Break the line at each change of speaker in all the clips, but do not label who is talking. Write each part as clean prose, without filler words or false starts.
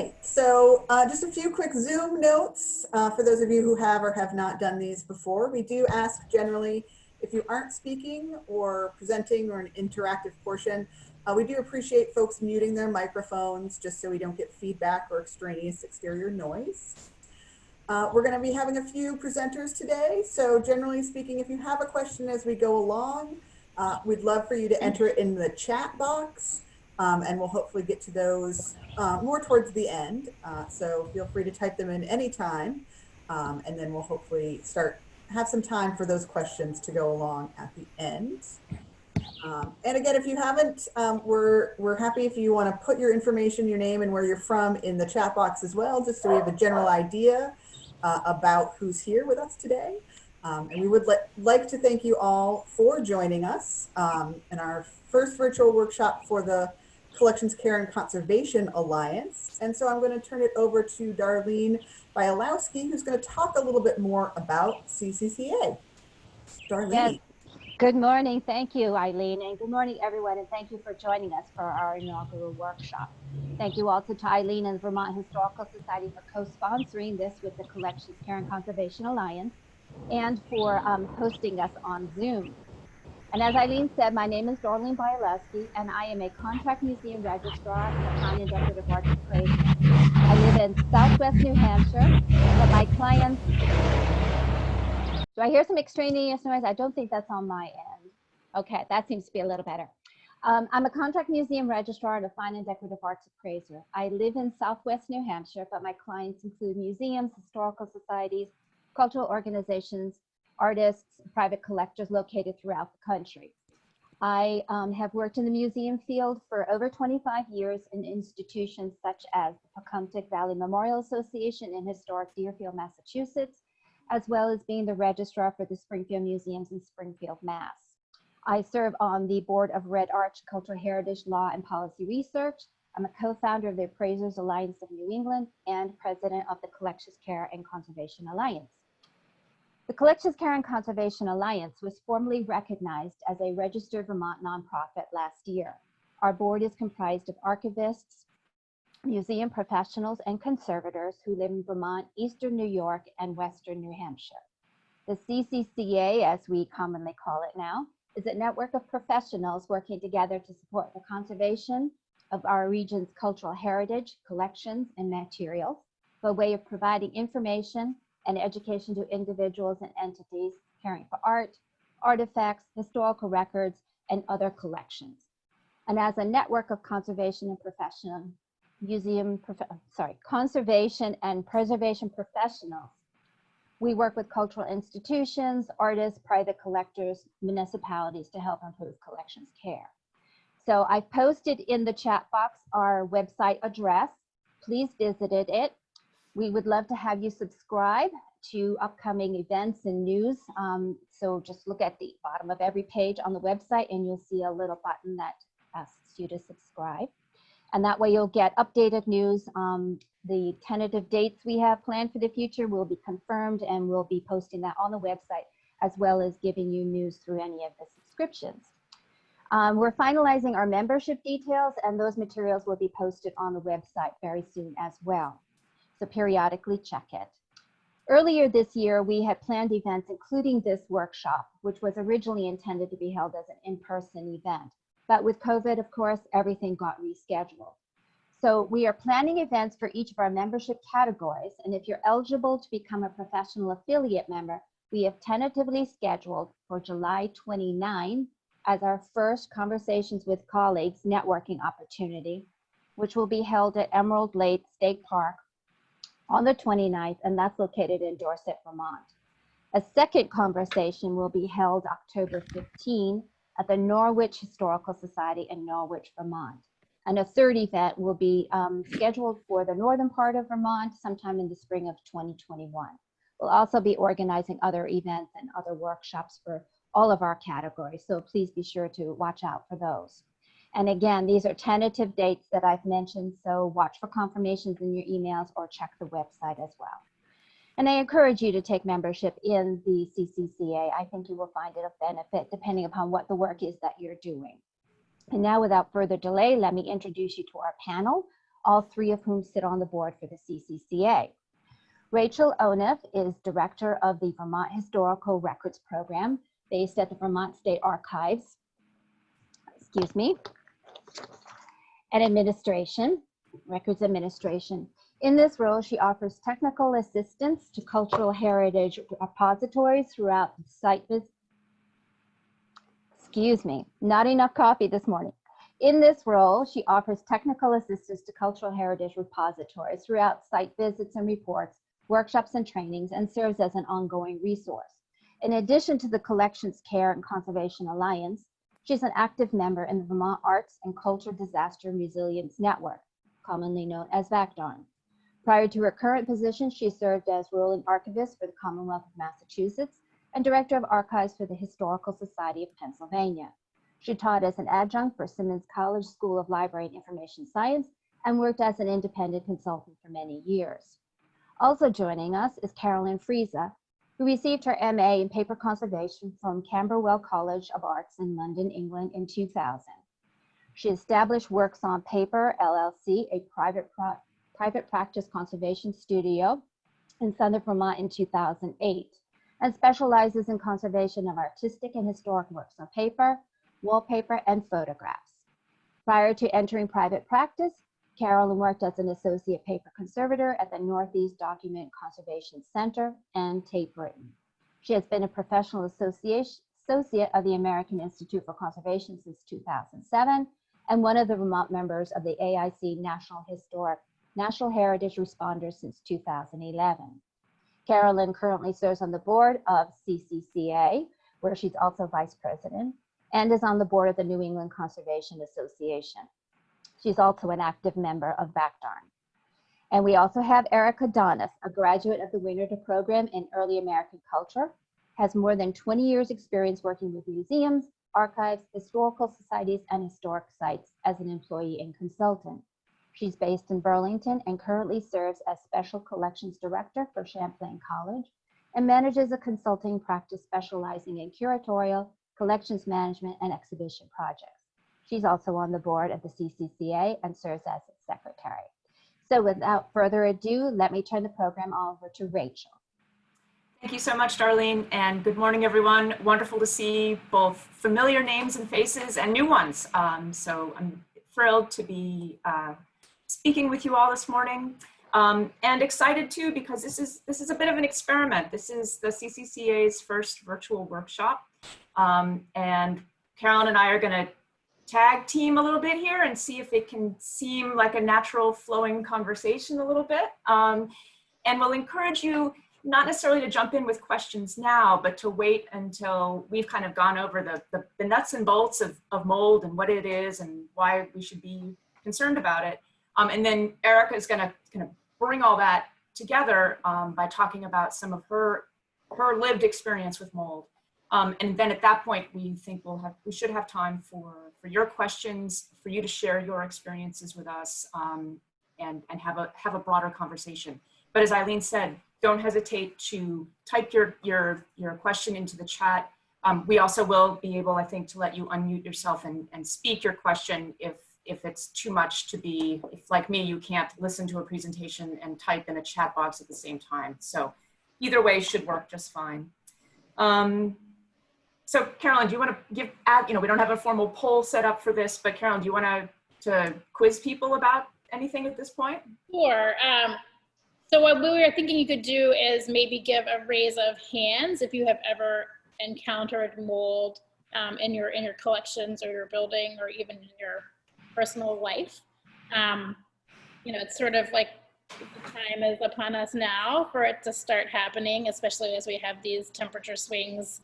right, so just a few quick Zoom notes for those of you who have or have not done these before. We do ask generally if you aren't speaking or presenting or an interactive portion, we do appreciate folks muting their microphones just so we don't get feedback or extraneous exterior noise. We're going to be having a few presenters today, so generally speaking, if you have a question as we go along, we'd love for you to enter it in the chat box. And we'll hopefully get to those more towards the end. So feel free to type them in anytime. And then we'll hopefully have some time for those questions to go along at the end. And again, if you haven't, we're happy if you want to put your information, your name and where you're from in the chat box as well, just so we have a general idea about who's here with us today. And we would like to thank you all for joining us in our first virtual workshop for the Collections Care and Conservation Alliance. And so I'm going to turn it over to Darlene Bialowski, who's going to talk a little bit more about CCCA. Darlene.
Yes. Good morning. Thank you, Eileen, and good morning, everyone, and thank you for joining us for our inaugural workshop. Thank you also to Eileen and the Vermont Historical Society for co-sponsoring this with the Collections Care and Conservation Alliance and for hosting us on Zoom. And as Eileen said, my name is Darlene Bialowski, and I am a contract museum registrar and a fine and decorative arts appraiser. I live in Southwest New Hampshire, but my clients, do I hear some extraneous noise? I don't think that's on my end. Okay, that seems to be a little better. I'm a contract museum registrar and a fine and decorative arts appraiser. I live in Southwest New Hampshire, but my clients include museums, historical societies, cultural organizations, artists, private collectors located throughout the country. I have worked in the museum field for over 25 years in institutions such as the Pocumtuck Valley Memorial Association in historic Deerfield, Massachusetts, as well as being the registrar for the Springfield Museums in Springfield, Mass. I serve on the board of Red Arch Cultural Heritage Law and Policy Research. I'm a co-founder of the Appraisers Alliance of New England and president of the Collections Care and Conservation Alliance. The Collections Care and Conservation Alliance was formally recognized as a registered Vermont nonprofit last year. Our board is comprised of archivists, museum professionals, and conservators who live in Vermont, Eastern New York, and Western New Hampshire. The CCCA, as we commonly call it now, is a network of professionals working together to support the conservation of our region's cultural heritage, collections, and materials by way of providing information and education to individuals and entities caring for art, artifacts, historical records, and other collections. And as a network of conservation and conservation and preservation professionals, we work with cultural institutions, artists, private collectors, municipalities to help improve collections care. So I've posted in the chat box our website address. Please visit it. We would love to have you subscribe to upcoming events and news. So just look at the bottom of every page on the website and you'll see a little button that asks you to subscribe. And that way you'll get updated news. The tentative dates we have planned for the future will be confirmed, and we'll be posting that on the website, as well as giving you news through any of the subscriptions. We're finalizing our membership details, and those materials will be posted on the website very soon as well. So periodically check it. Earlier this year, we had planned events, including this workshop, which was originally intended to be held as an in-person event. But with COVID, of course, everything got rescheduled. So we are planning events for each of our membership categories. And if you're eligible to become a professional affiliate member, we have tentatively scheduled for July 29 as our first Conversations with Colleagues networking opportunity, which will be held at Emerald Lake State Park on the 29th, and that's located in Dorset, Vermont. A second conversation will be held October 15 at the Norwich Historical Society in Norwich, Vermont. And a third event will be scheduled for the northern part of Vermont sometime in the spring of 2021. We'll also be organizing other events and other workshops for all of our categories, so please be sure to watch out for those. And again, these are tentative dates that I've mentioned, so watch for confirmations in your emails or check the website as well. And I encourage you to take membership in the CCCA. I think you will find it of benefit depending upon what the work is that you're doing. And now, without further delay, let me introduce you to our panel. all three of whom sit on the board for the CCCA. Rachel Oneff is director of the Vermont Historical Records Program based at the Vermont State Archives, and administration, records administration. In this role, she offers technical assistance to cultural heritage repositories throughout the site not enough coffee this morning. In this role, she offers technical assistance to cultural heritage repositories throughout site visits and reports, workshops and trainings, and serves as an ongoing resource. In addition to the Collections Care and Conservation Alliance, she's an active member in the Vermont Arts and Culture Disaster Resilience Network, commonly known as VACDARN. Prior to her current position, she served as ruling archivist for the Commonwealth of Massachusetts and director of archives for the Historical Society of Pennsylvania. She taught as an adjunct for Simmons College School of Library and Information Science and worked as an independent consultant for many years. Also joining us is Carolyn Friese, who received her MA in paper conservation from Camberwell College of Arts in London, England in 2000. She established Works on Paper, LLC, a private practice conservation studio in Southern Vermont in 2008, and specializes in conservation of artistic and historic works on paper, wallpaper, and photographs. Prior to entering private practice, Carolyn worked as an associate paper conservator at the Northeast Document Conservation Center and Tate Britain. She has been a professional associate of the American Institute for Conservation since 2007 and one of the Vermont members of the AIC National Heritage Responders since 2011. Carolyn currently serves on the board of CCCA, where she's also vice president, and is on the board of the New England Conservation Association. She's also an active member of VACDARN. And we also have Erica Donis, a graduate of the Winter Program in Early American Culture, has more than 20 years experience working with museums, archives, historical societies, and historic sites as an employee and consultant. She's based in Burlington and currently serves as Special Collections Director for Champlain College and manages a consulting practice specializing in curatorial, collections management, and exhibition projects. She's also on the board of the CCCA and serves as its secretary. So without further ado, let me turn the program over to Rachel.
Thank you so much, Darlene, and good morning, everyone. Wonderful to see both familiar names and faces and new ones. So I'm thrilled to be speaking with you all this morning, and excited too because this is a bit of an experiment. This is the CCCA's first virtual workshop, and Carolyn and I are going to tag team a little bit here and see if it can seem like a natural flowing conversation a little bit. And we'll encourage you not necessarily to jump in with questions now, but to wait until we've kind of gone over the nuts and bolts of mold and what it is and why we should be concerned about it. And then Erica is going to kind of bring all that together by talking about some of her lived experience with mold. And then at that point, we think we should have time for your questions, for you to share your experiences with us, and have a broader conversation. But as Eileen said, don't hesitate to type your question into the chat. We also will be able, I think, to let you unmute yourself and speak your question if it's too much to be, if like me, you can't listen to a presentation and type in a chat box at the same time. So either way should work just fine. So Carolyn, do you want to we don't have a formal poll set up for this, but Carolyn, do you want to quiz people about anything at this point?
Sure. So what we were thinking you could do is maybe give a raise of hands if you have ever encountered mold in your collections or your building or even in your personal life. It's sort of like the time is upon us now for it to start happening, especially as we have these temperature swings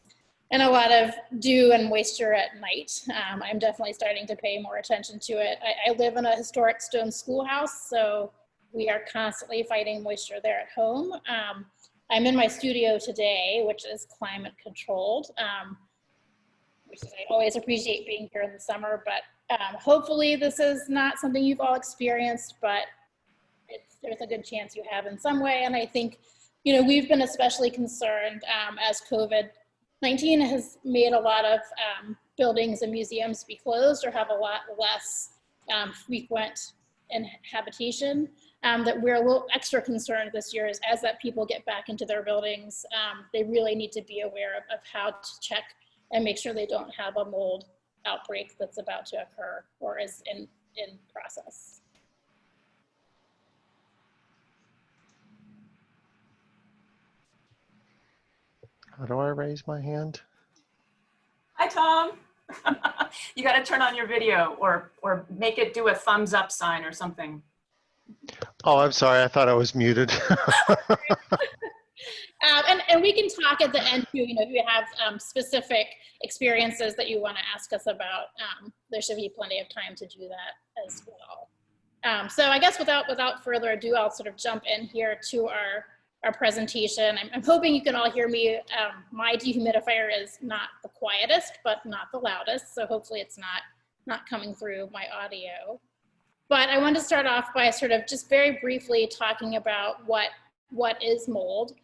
and a lot of dew and moisture at night. I'm definitely starting to pay more attention to it. I live in a historic stone schoolhouse, so we are constantly fighting moisture there at home. I'm in my studio today, which is climate controlled, which is, I always appreciate being here in the summer, but hopefully this is not something you've all experienced, but there's a good chance you have in some way. And I think, we've been especially concerned as COVID-19 has made a lot of buildings and museums be closed or have a lot less frequent habitation, that we're a little extra concerned this year is as that people get back into their buildings, they really need to be aware of how to check and make sure they don't have a mold outbreak that's about to occur or is in process.
How do I raise my hand?
Hi, Tom. You got to turn on your video or make it do a thumbs up sign or something.
Oh, I'm sorry. I thought I was muted.
And we can talk at the end too, you know, if you have specific experiences that you want to ask us about, there should be plenty of time to do that as well. So I guess without further ado, I'll sort of jump in here to our presentation. I'm hoping you can all hear me. My dehumidifier is not the quietest, but not the loudest. So hopefully it's not coming through my audio. But I want to start off by sort of just very briefly talking about what is mold.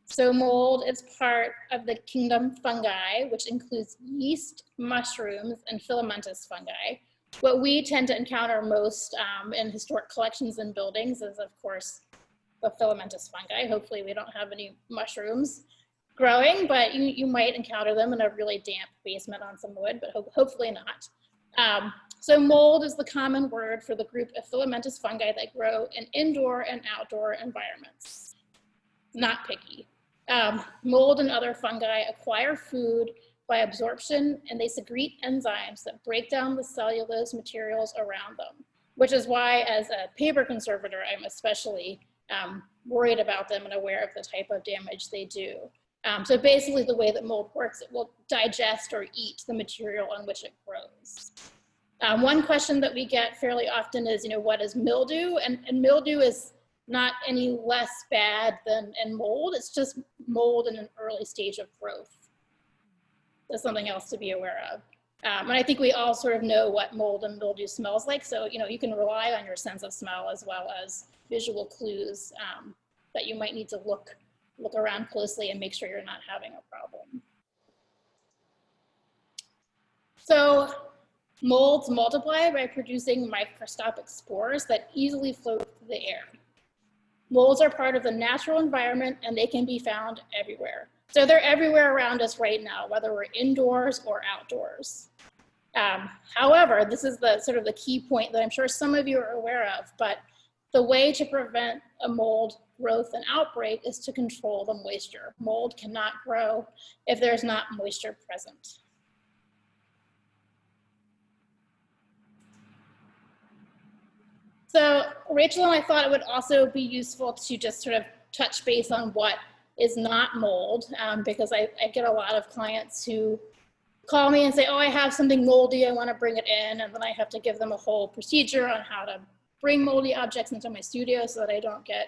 So mold is part of the kingdom fungi, which includes yeast, mushrooms, and filamentous fungi. What we tend to encounter most in historic collections and buildings is, of course, the filamentous fungi. Hopefully we don't have any mushrooms growing, but you might encounter them in a really damp basement on some wood, but hopefully not. So mold is the common word for the group of filamentous fungi that grow in indoor and outdoor environments. Not picky. Mold and other fungi acquire food by absorption, and they secrete enzymes that break down the cellulose materials around them, which is why as a paper conservator, I'm especially worried about them and aware of the type of damage they do. So basically the way that mold works, it will digest or eat the material on which it grows. One question that we get fairly often is, you know, what is mildew? And mildew is not any less bad than mold. It's just mold in an early stage of growth. That's something else to be aware of. And I think we all sort of know what mold and mildew smells like. So, you know, you can rely on your sense of smell as well as visual clues that you might need to look around closely and make sure you're not having a problem. So molds multiply by producing microscopic spores that easily float through the air. Molds are part of the natural environment and they can be found everywhere. So they're everywhere around us right now, whether we're indoors or outdoors. However, this is the sort of the key point that I'm sure some of you are aware of, but the way to prevent a mold growth and outbreak is to control the moisture. Mold cannot grow if there's not moisture present. So Rachel and I thought it would also be useful to just sort of touch base on what is not mold, because I get a lot of clients who call me and say, oh, I have something moldy, I want to bring it in, and then I have to give them a whole procedure on how to bring moldy objects into my studio so that I don't get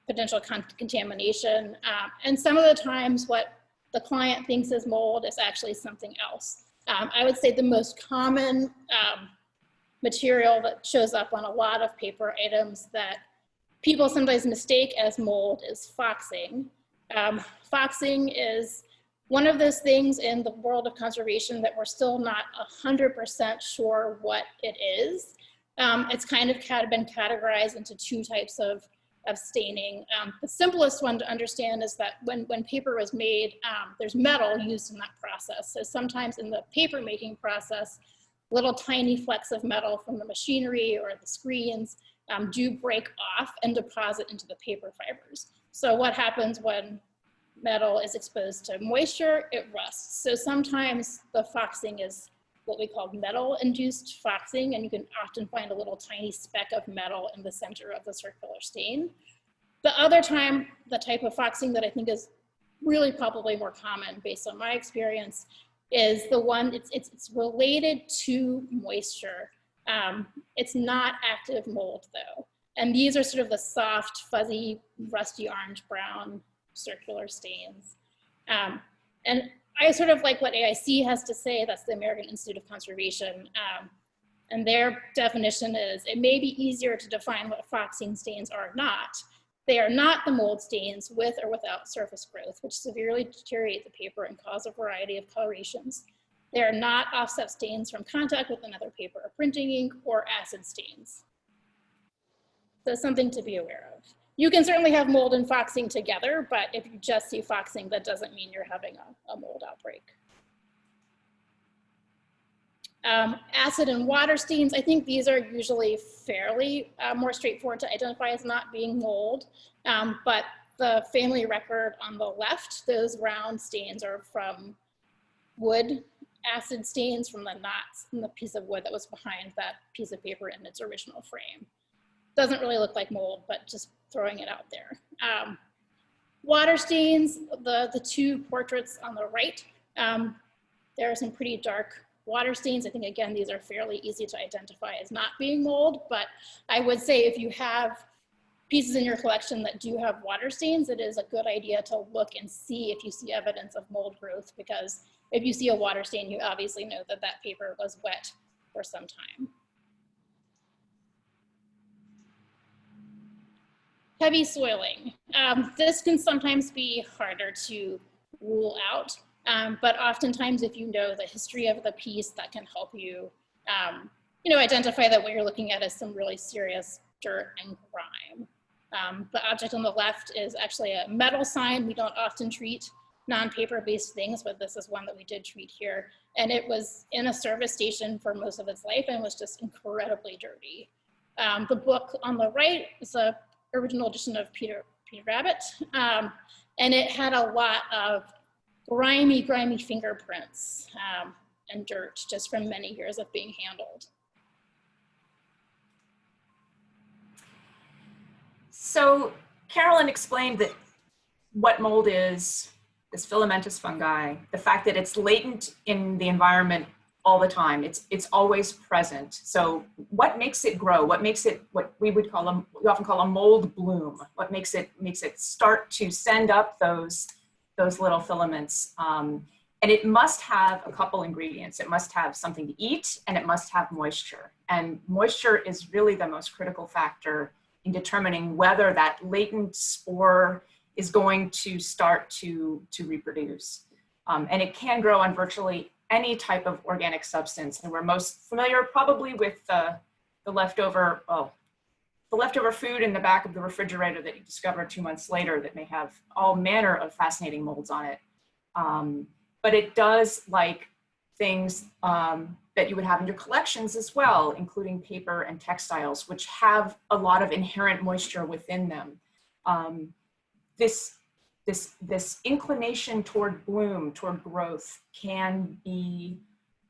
potential contamination. And some of the times what the client thinks is mold is actually something else. I would say the most common material that shows up on a lot of paper items that people sometimes mistake as mold is foxing. Foxing is one of those things in the world of conservation that we're still not 100% sure what it is. It's kind of been categorized into two types of staining. The simplest one to understand is that when paper was made, there's metal used in that process. So sometimes in the paper making process, little tiny flecks of metal from the machinery or the screens do break off and deposit into the paper fibers. So what happens when metal is exposed to moisture? It rusts. So sometimes the foxing is what we call metal-induced foxing, and you can often find a little tiny speck of metal in the center of the circular stain. The other time, the type of foxing that I think is really probably more common based on my experience is the one, it's related to moisture. It's not active mold though. And these are sort of the soft, fuzzy, rusty orange brown circular stains. And I sort of like what AIC has to say, that's the American Institute of Conservation. And their definition is, it may be easier to define what foxing stains are not. They are not the mold stains with or without surface growth, which severely deteriorate the paper and cause a variety of colorations. They are not offset stains from contact with another paper or printing ink or acid stains. So something to be aware of. You can certainly have mold and foxing together, but if you just see foxing, that doesn't mean you're having a mold outbreak. Acid and water stains, I think these are usually fairly more straightforward to identify as not being mold, but the family record on the left, those round stains are from wood acid stains from the knots in the piece of wood that was behind that piece of paper in its original frame. Doesn't really look like mold, but just throwing it out there. Water stains, the two portraits on the right, there are some pretty dark water stains. I think, again, these are fairly easy to identify as not being mold, but I would say if you have pieces in your collection that do have water stains, it is a good idea to look and see if you see evidence of mold growth, because if you see a water stain, you obviously know that that paper was wet for some time. Heavy soiling. This can sometimes be harder to rule out, but oftentimes if you know the history of the piece, that can help you, identify that what you're looking at is some really serious dirt and grime. The object on the left is actually a metal sign. We don't often treat non-paper based things, but this is one that we did treat here. And it was in a service station for most of its life and was just incredibly dirty. The book on the right is a original edition of Peter Rabbit. And it had a lot of grimy fingerprints and dirt just from many years of being handled.
So Carolyn explained that what mold is, this filamentous fungi, the fact that it's latent in the environment all the time. It's always present. So what makes it grow? What makes it what we often call a mold bloom? What makes it start to send up those little filaments? And it must have a couple ingredients. It must have something to eat, and it must have moisture. And moisture is really the most critical factor in determining whether that latent spore is going to start to reproduce. And it can grow on virtually any type of organic substance. And we're most familiar probably with the leftover food in the back of the refrigerator that you discover 2 months later that may have all manner of fascinating molds on it. But it does like things that you would have in your collections as well, including paper and textiles, which have a lot of inherent moisture within them. This inclination toward bloom, toward growth, can be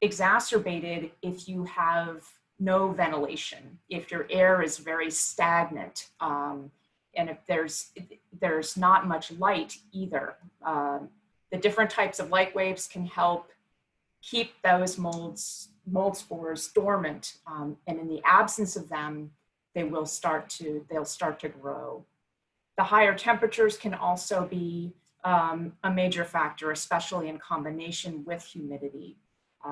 exacerbated if you have no ventilation, if your air is very stagnant, and if there's not much light either. The different types of light waves can help keep those mold spores dormant, and in the absence of them, they'll start to grow. The higher temperatures can also be a major factor, especially in combination with humidity.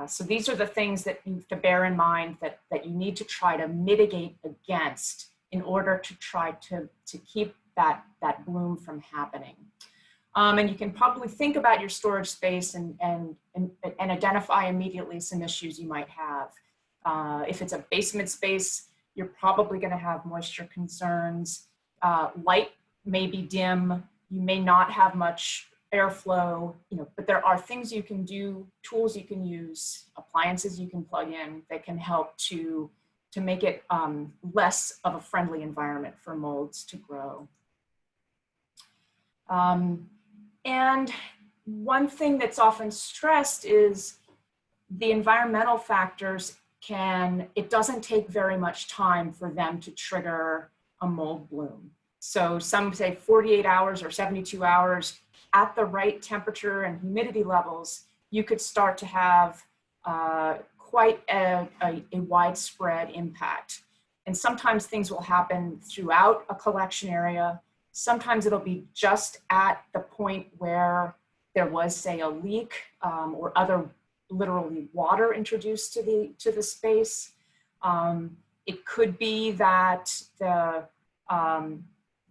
So these are the things that you have to bear in mind that you need to try to mitigate against in order to try to keep that bloom from happening. And you can probably think about your storage space and identify immediately some issues you might have. If it's a basement space, you're probably going to have moisture concerns. Light may be dim. You may not have much airflow, but there are things you can do, tools you can use, appliances you can plug in that can help to make it less of a friendly environment for molds to grow. And one thing that's often stressed is the environmental factors it doesn't take very much time for them to trigger a mold bloom. So some say 48 hours or 72 hours at the right temperature and humidity levels, you could start to have quite a widespread impact. And sometimes things will happen throughout a collection area. Sometimes it'll be just at the point where there was, say, a leak or other literally water introduced to the space. It could be that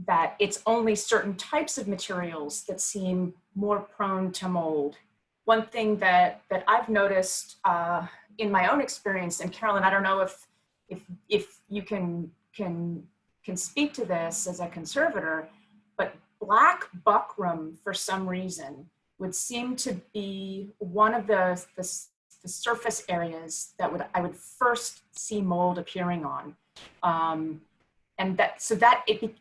that it's only certain types of materials that seem more prone to mold. one thing that I've noticed in my own experience, and Carolyn, I don't know if you can speak to this as a conservator, but black buckram for some reason would seem to be one of the surface areas that I would first see mold appearing on. And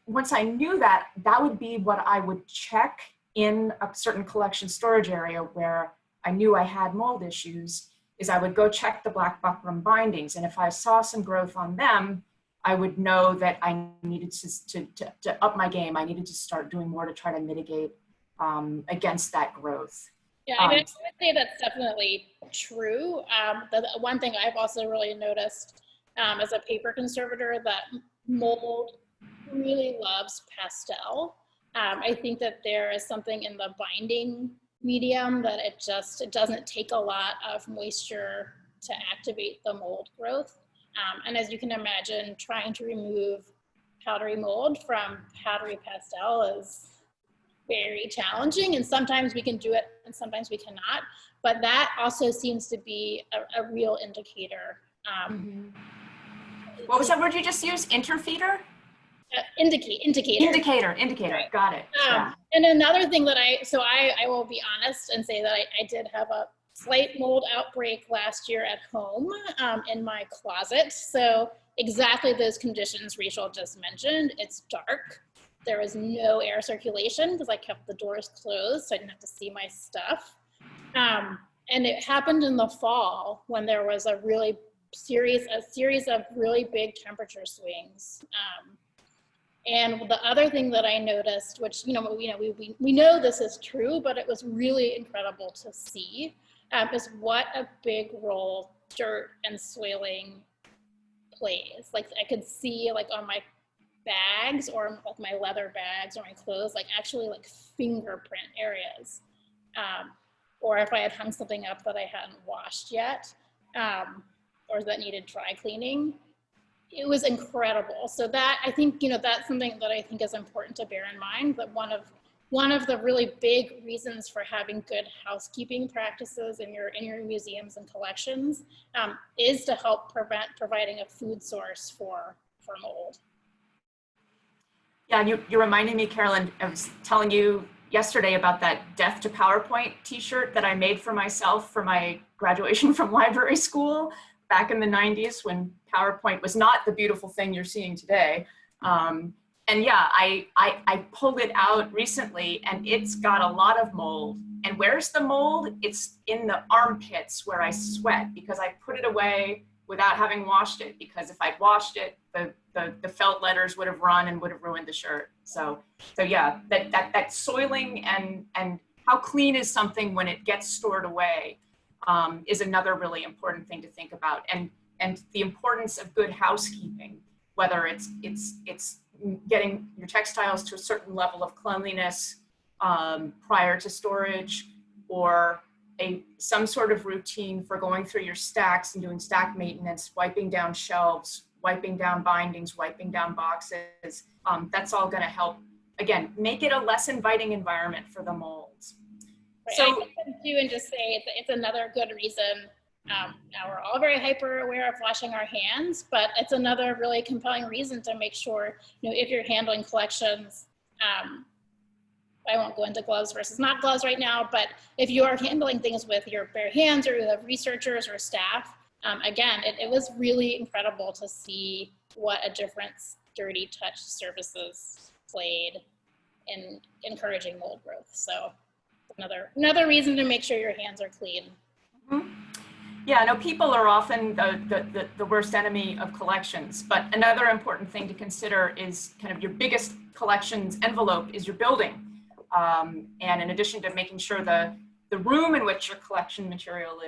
once I knew that, that would be what I would check in a certain collection storage area where I knew I had mold issues, is I would go check the black buckram bindings. And if I saw some growth on them, I would know that I needed to up my game. I needed to start doing more to try to mitigate against that growth.
Yeah, I would say that's definitely true. The one thing I've also really noticed as a paper conservator, that mold really loves pastel. I think that there is something in the binding medium that it doesn't take a lot of moisture to activate the mold growth. And as you can imagine, trying to remove powdery mold from powdery pastel is very challenging, and sometimes we can do it and sometimes we cannot, but that also seems to be a real indicator.
What was that word you just used? Interfeeder?
Indicator.
Right. Got it. Yeah.
And another thing that I will be honest and say that I did have a slight mold outbreak last year at home in my closet. So exactly those conditions Rachel just mentioned. It's dark. There was no air circulation because I kept the doors closed so I didn't have to see my stuff. And it happened in the fall when there was a series of really big temperature swings. And the other thing that I noticed, which we know this is true, but it was really incredible to see, is what a big role dirt and soiling plays. Like I could see like on my bags or like my leather bags or my clothes, like actually like fingerprint areas. Or if I had hung something up that I hadn't washed yet, or that needed dry cleaning, it was incredible. So that, I think, that's something that I think is important to bear in mind, that one of the really big reasons for having good housekeeping practices in your museums and collections is to help prevent providing a food source for mold.
Yeah, you're reminding me, Carolyn, I was telling you yesterday about that Death to PowerPoint t-shirt that I made for myself for my graduation from library school back in the 90s when PowerPoint was not the beautiful thing you're seeing today. And yeah, I pulled it out recently and it's got a lot of mold. And where's the mold? It's in the armpits where I sweat because I put it away without having washed it, because if I'd washed it, the felt letters would have run and would have ruined the shirt. So yeah, that soiling and how clean is something when it gets stored away is another really important thing to think about. And the importance of good housekeeping, whether it's getting your textiles to a certain level of cleanliness prior to storage, or some sort of routine for going through your stacks and doing stack maintenance, wiping down shelves, wiping down bindings, wiping down boxes. That's all going to help, again, make it a less inviting environment for the molds.
Right.
So,
I can do and just say it's another good reason. Now we're all very hyper aware of washing our hands, but it's another really compelling reason to make sure, if you're handling collections, I won't go into gloves versus not gloves right now, but if you are handling things with your bare hands or you have researchers or staff, again, it was really incredible to see what a difference dirty touch surfaces played in encouraging mold growth. So another reason to make sure your hands are clean.
Mm-hmm. Yeah, no, people are often the worst enemy of collections, but another important thing to consider is kind of your biggest collections envelope is your building. And in addition to making sure the room in which your collection material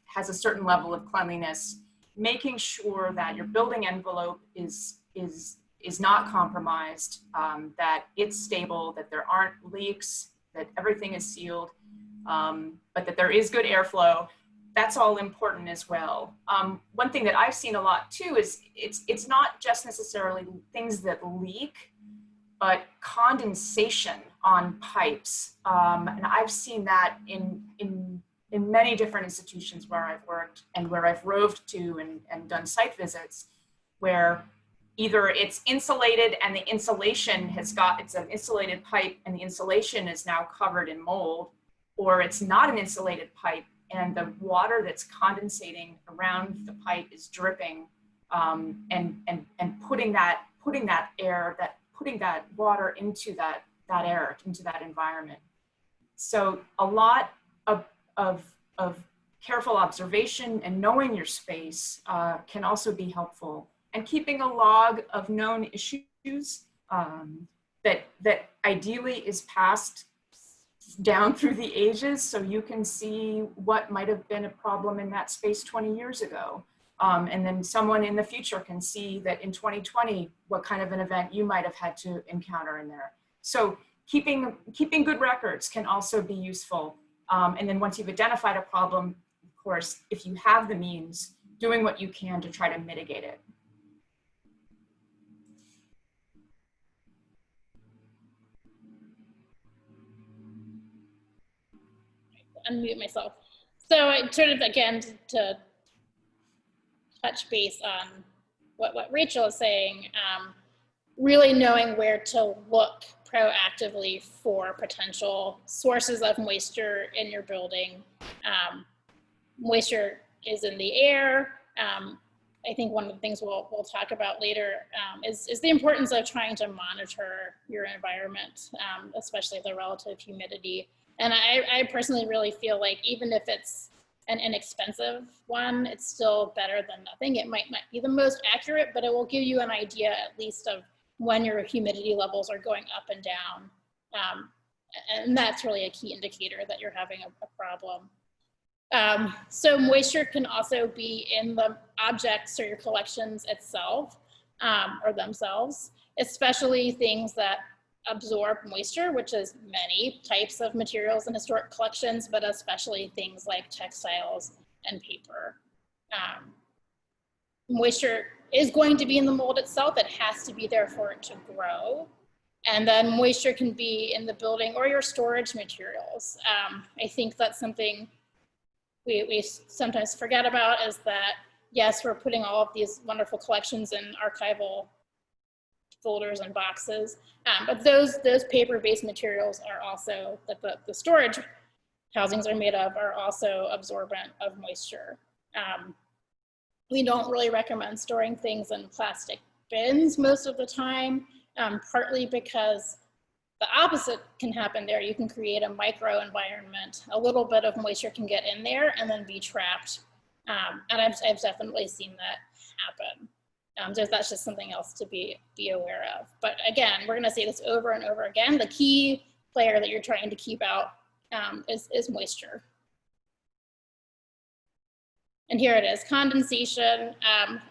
has a certain level of cleanliness, making sure that your building envelope is not compromised, that it's stable, that there aren't leaks, that everything is sealed, but that there is good airflow. That's all important as well. One thing that I've seen a lot too is it's not just necessarily things that leak, but condensation on pipes. And I've seen that in many different institutions where I've worked and where I've roved to and done site visits, where either it's insulated and the insulation it's an insulated pipe and the insulation is now covered in mold, or it's not an insulated pipe and the water that's condensating around the pipe is dripping, and putting that water into that air, into that environment. So a lot of careful observation and knowing your space can also be helpful. And keeping a log of known issues that ideally is passed down through the ages, so you can see what might have been a problem in that space 20 years ago. And then someone in the future can see that in 2020, what kind of an event you might have had to encounter in there. So keeping good records can also be useful. And then once you've identified a problem, of course, if you have the means, doing what you can to try to mitigate it.
Unmute myself. So I sort of, again, to touch base on what Rachel is saying, really knowing where to look proactively for potential sources of moisture in your building. Moisture is in the air. I think one of the things we'll talk about later is the importance of trying to monitor your environment, especially the relative humidity. And I personally really feel like even if it's an inexpensive one, it's still better than nothing. It might not be the most accurate, but it will give you an idea at least of when your humidity levels are going up and down. And that's really a key indicator that you're having a problem. So moisture can also be in the objects or your collections itself, or themselves, especially things that absorb moisture, which is many types of materials in historic collections, but especially things like textiles and paper. Moisture is going to be in the mold itself. It has to be there for it to grow. And then moisture can be in the building or your storage materials. I think that's something we sometimes forget about, is that, yes, we're putting all of these wonderful collections in archival folders and boxes, but those paper-based materials are also, that the storage housings are made of, are also absorbent of moisture. We don't really recommend storing things in plastic bins most of the time, partly because the opposite can happen there. You can create a micro environment. A little bit of moisture can get in there and then be trapped. And I've definitely seen that happen. So that's just something else to be aware of. But again, we're gonna say this over and over again. The key player that you're trying to keep out is moisture. And here it is, condensation.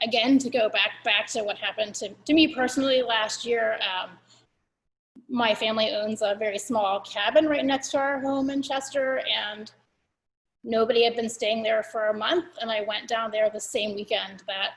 Again, to go back to what happened to me personally last year. My family owns a very small cabin right next to our home in Chester, and nobody had been staying there for a month. And I went down there the same weekend that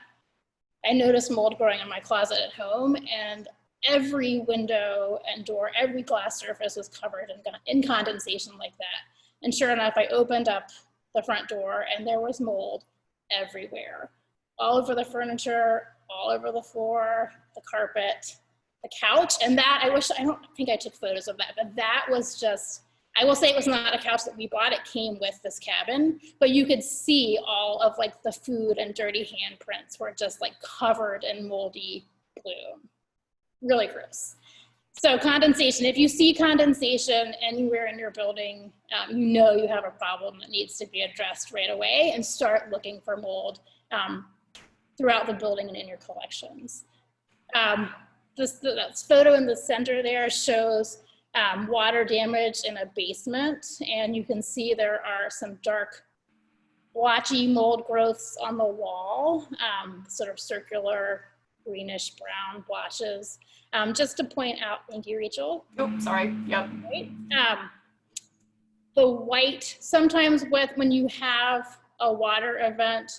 I noticed mold growing in my closet at home, and every window and door, every glass surface was covered in condensation like that. And sure enough, I opened up the front door and there was mold everywhere, all over the furniture, all over the floor, the carpet, the couch. And that, I don't think I took photos of that, but that was just, I will say it was not a couch that we bought. It came with this cabin, but you could see all of like the food and dirty handprints were just like covered in moldy bloom. Really gross. So condensation, if you see condensation anywhere in your building, you know you have a problem that needs to be addressed right away, and start looking for mold throughout the building and in your collections. This photo in the center there shows water damage in a basement, and you can see there are some dark blotchy mold growths on the wall, sort of circular greenish brown blotches. Just to point out, thank you, Rachel.
Oh, sorry, yep.
Right. The white, sometimes when you have a water event,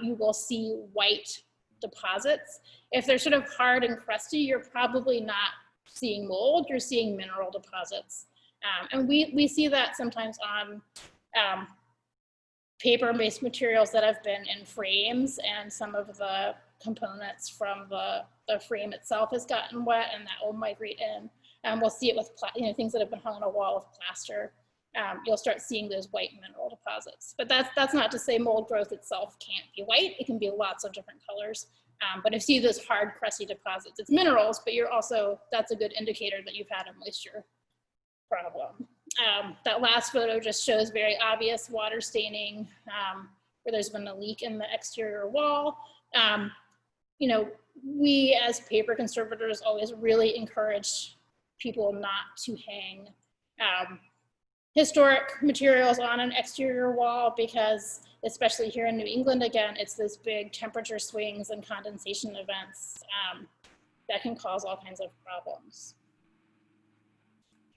you will see white deposits. If they're sort of hard and crusty, you're probably not seeing mold, you're seeing mineral deposits. And we see that sometimes on paper-based materials that have been in frames, and some of the components from the frame itself has gotten wet, and that will migrate in. We'll see it with things that have been hung on a wall with plaster. You'll start seeing those white mineral deposits. But that's not to say mold growth itself can't be white. It can be lots of different colors. But if you see those hard, crusty deposits, it's minerals, but that's a good indicator that you've had a moisture problem. That last photo just shows very obvious water staining where there's been a leak in the exterior wall. We as paper conservators always really encourage people not to hang historic materials on an exterior wall, because especially here in New England, again, it's those big temperature swings and condensation events that can cause all kinds of problems.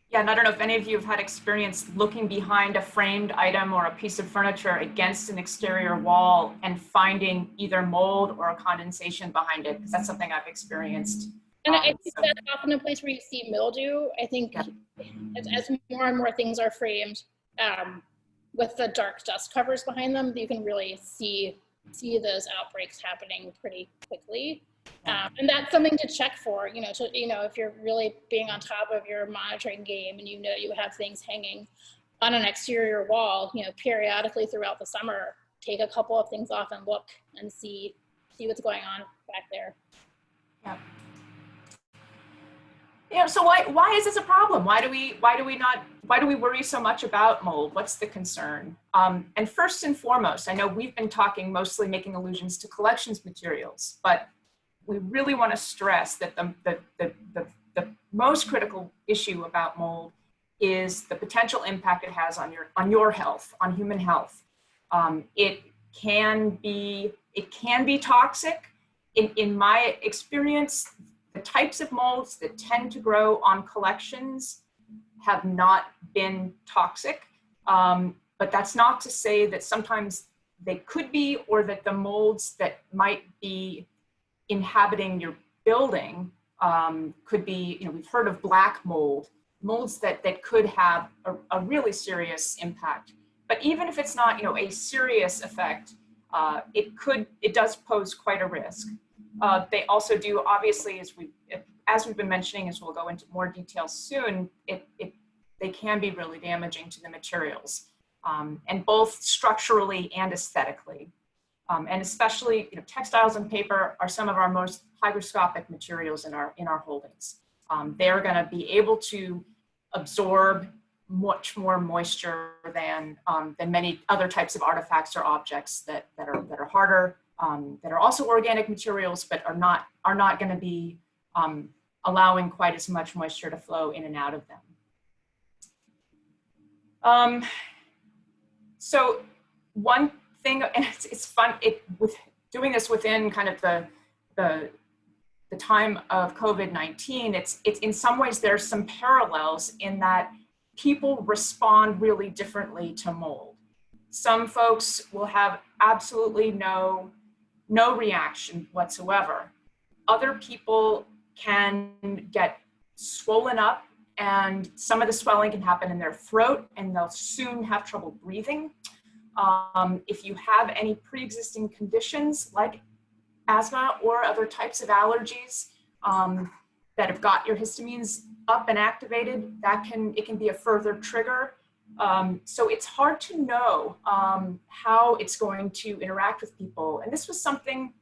Yeah, and I don't know if any of you have had experience looking behind a framed item or a piece of furniture against an exterior wall and finding either mold or a condensation behind it, because that's something I've experienced.
And I think that's often a place where you see mildew. I think as more and more things are framed with the dark dust covers behind them, you can really see those outbreaks happening pretty quickly. And that's something to check for, if you're really being on top of your monitoring game and you have things hanging on an exterior wall, periodically throughout the summer, take a couple of things off and look and see what's going on back there.
Yeah. So why is this a problem? Why do we worry so much about mold? What's the concern? And first and foremost, I know we've been talking mostly making allusions to collections materials, but we really want to stress that the most critical issue about mold is the potential impact it has on your health, on human health. It can be toxic. In my experience, the types of molds that tend to grow on collections have not been toxic, but that's not to say that sometimes they could be, or that the molds that might be inhabiting your building could be, we've heard of black molds that could have a really serious impact. But even if it's not, a serious effect, it does pose quite a risk. They also do, obviously, as we've been mentioning, as we'll go into more detail soon, they can be really damaging to the materials, and both structurally and aesthetically. And especially, textiles and paper are some of our most hygroscopic materials in our holdings. They're going to be able to absorb much more moisture than many other types of artifacts or objects that are harder, that are also organic materials, but are not going to be allowing quite as much moisture to flow in and out of them. So one thing, and it's fun, with doing this within kind of the time of COVID-19, it's in some ways there's some parallels in that people respond really differently to mold. Some folks will have absolutely no reaction whatsoever. Other people can get swollen up, and some of the swelling can happen in their throat, and they'll soon have trouble breathing. If you have any pre-existing conditions like asthma or other types of allergies that have got your histamines up and activated, it can be a further trigger. So it's hard to know how it's going to interact with people. And this was something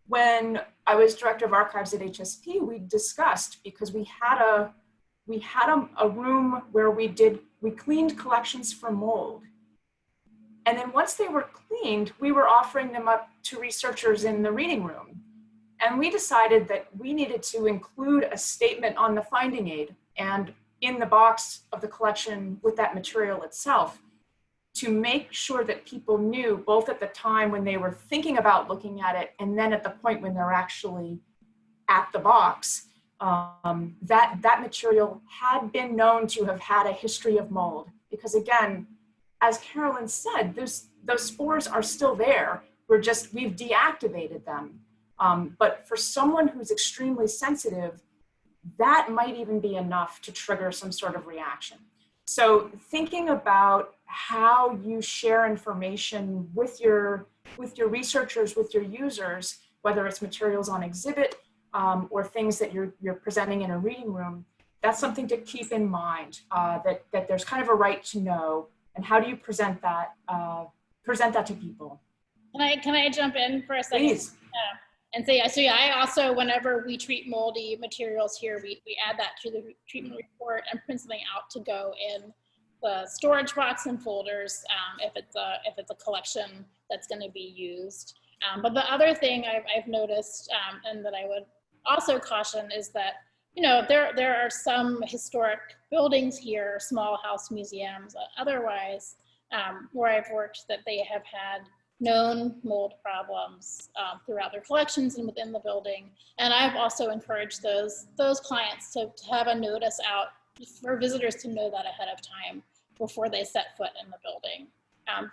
when I was director of archives at HSP, we discussed, because we had a room where we cleaned collections for mold. And then once they were cleaned, we were offering them up to researchers in the reading room. And we decided that we needed to include a statement on the finding aid and in the box of the collection with that material itself, to make sure that people knew, both at the time when they were thinking about looking at it and then at the point when they're actually at the box, that material had been known to have had a history of mold. Because again, as Carolyn said, those spores are still there. We've deactivated them. But for someone who's extremely sensitive, that might even be enough to trigger some sort of reaction. So thinking about how you share information with your researchers, with your users, whether it's materials on exhibit or things that you're presenting in a reading room, that's something to keep in mind, that there's kind of a right to know, and how do you present that to people?
Can I jump in for a second?
Please.
And say, so yeah, I also, whenever we treat moldy materials here, we add that to the treatment report and print something out to go in the storage box and folders if it's a collection that's going to be used. But the other thing I've noticed and that I would also caution is that, you know, there are some historic buildings here, small house museums, otherwise, where I've worked, that they have had known mold problems throughout their collections and within the building. And I've also encouraged those clients to have a notice out for visitors to know that ahead of time before they set foot in the building.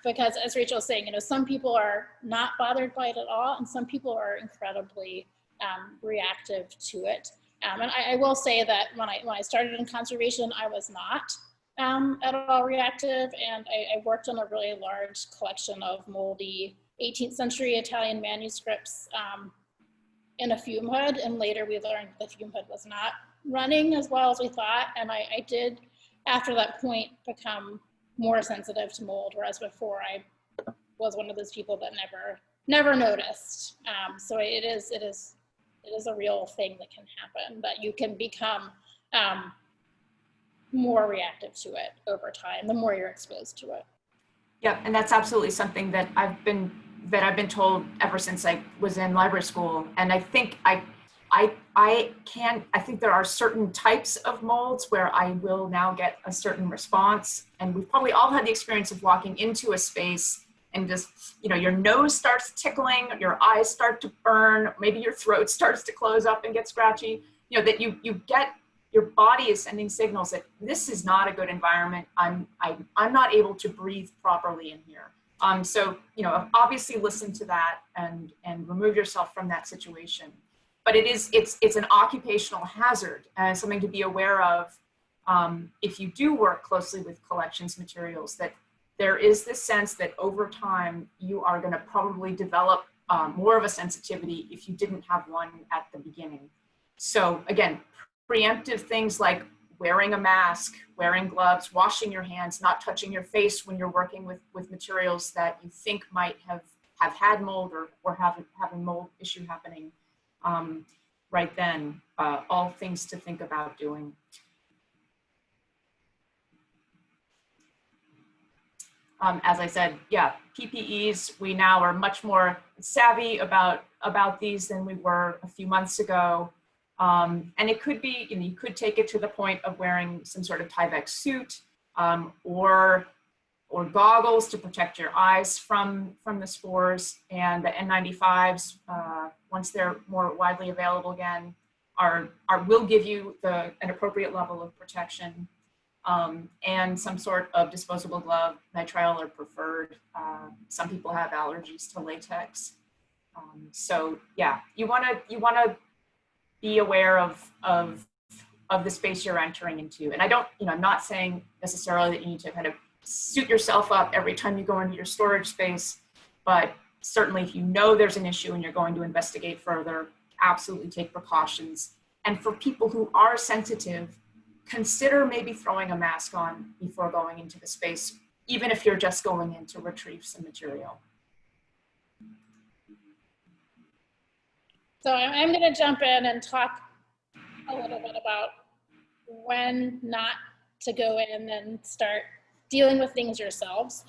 Because as Rachel was saying, you know, some people are not bothered by it at all, and some people are incredibly reactive to it. And I will say that when I started in conservation, I was not at all reactive, and I worked on a really large collection of moldy 18th century Italian manuscripts in a fume hood, and later we learned the fume hood was not running as well as we thought, and I did, after that point, become more sensitive to mold, whereas before I was one of those people that never noticed. So it is a real thing that can happen, that you can become more reactive to it over time, the more you're exposed to it.
Yeah, and that's absolutely something that I've been told ever since I was in library school. And I think I think there are certain types of molds where I will now get a certain response. And we've probably all had the experience of walking into a space and just, you know, your nose starts tickling, your eyes start to burn, maybe your throat starts to close up and get scratchy, you know, that you get, your body is sending signals that this is not a good environment. I'm not able to breathe properly in here. So, you know, obviously listen to that and remove yourself from that situation. But it's an occupational hazard and something to be aware of if you do work closely with collections materials, that there is this sense that over time you are going to probably develop more of a sensitivity if you didn't have one at the beginning. So again, preemptive things like wearing a mask, wearing gloves, washing your hands, not touching your face when you're working with materials that you think might have had mold or have a mold issue happening right then, all things to think about doing. As I said, yeah, PPEs, we now are much more savvy about these than we were a few months ago. And it could be, you know, you could take it to the point of wearing some sort of Tyvek suit or goggles to protect your eyes from the spores. And the N95s, once they're more widely available again, will give you an appropriate level of protection. And some sort of disposable glove, nitrile are preferred. Some people have allergies to latex. So yeah, you wanna be aware of the space you're entering into. And I'm not saying necessarily that you need to kind of suit yourself up every time you go into your storage space, but certainly if you know there's an issue and you're going to investigate further, absolutely take precautions. And for people who are sensitive, consider maybe throwing a mask on before going into the space, even if you're just going in to retrieve some material.
So I'm going to jump in and talk a little bit about when not to go in and start dealing with things yourselves.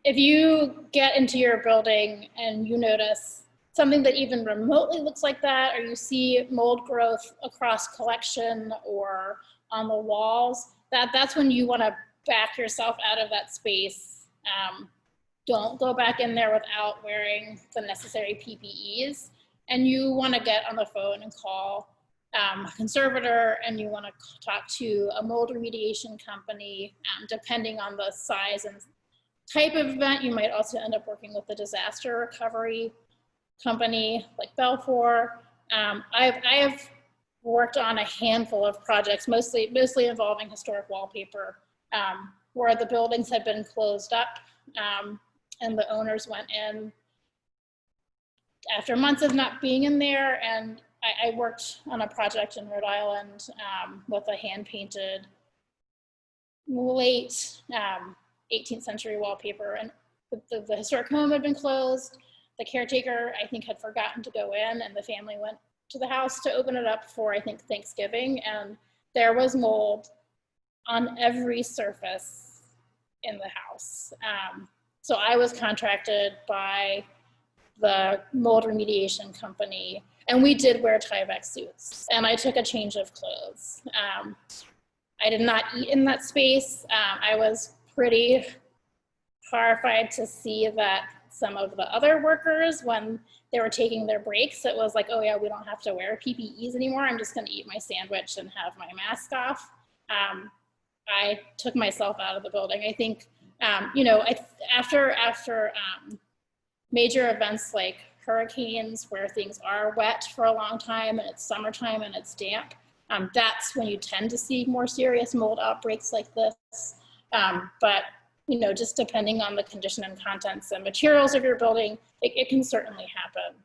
If you get into your building and you notice something that even remotely looks like that, or you see mold growth across collection or on the walls, that's when you want to back yourself out of that space. Don't go back in there without wearing the necessary PPEs. And you want to get on the phone and call a conservator, and you want to talk to a mold remediation company. Depending on the size and type of event, you might also end up working with a disaster recovery company like Belfour. I have worked on a handful of projects, mostly involving historic wallpaper, where the buildings had been closed up, and the owners went in after months of not being in there. And I worked on a project in Rhode Island with a hand-painted late 18th century wallpaper, and the historic home had been closed. The caretaker, I think, had forgotten to go in, and the family went to the house to open it up for, I think, Thanksgiving, and there was mold on every surface in the house. So I was contracted by the mold remediation company, and we did wear Tyvek suits, and I took a change of clothes. I did not eat in that space. I was pretty horrified to see that some of the other workers, when they were taking their breaks, it was like, oh yeah, we don't have to wear PPEs anymore. I'm just gonna eat my sandwich and have my mask off. I took myself out of the building. I think, you know, after major events like hurricanes, where things are wet for a long time and it's summertime and it's damp, that's when you tend to see more serious mold outbreaks like this. But you know, just depending on the condition and contents and materials of your building, it can certainly happen.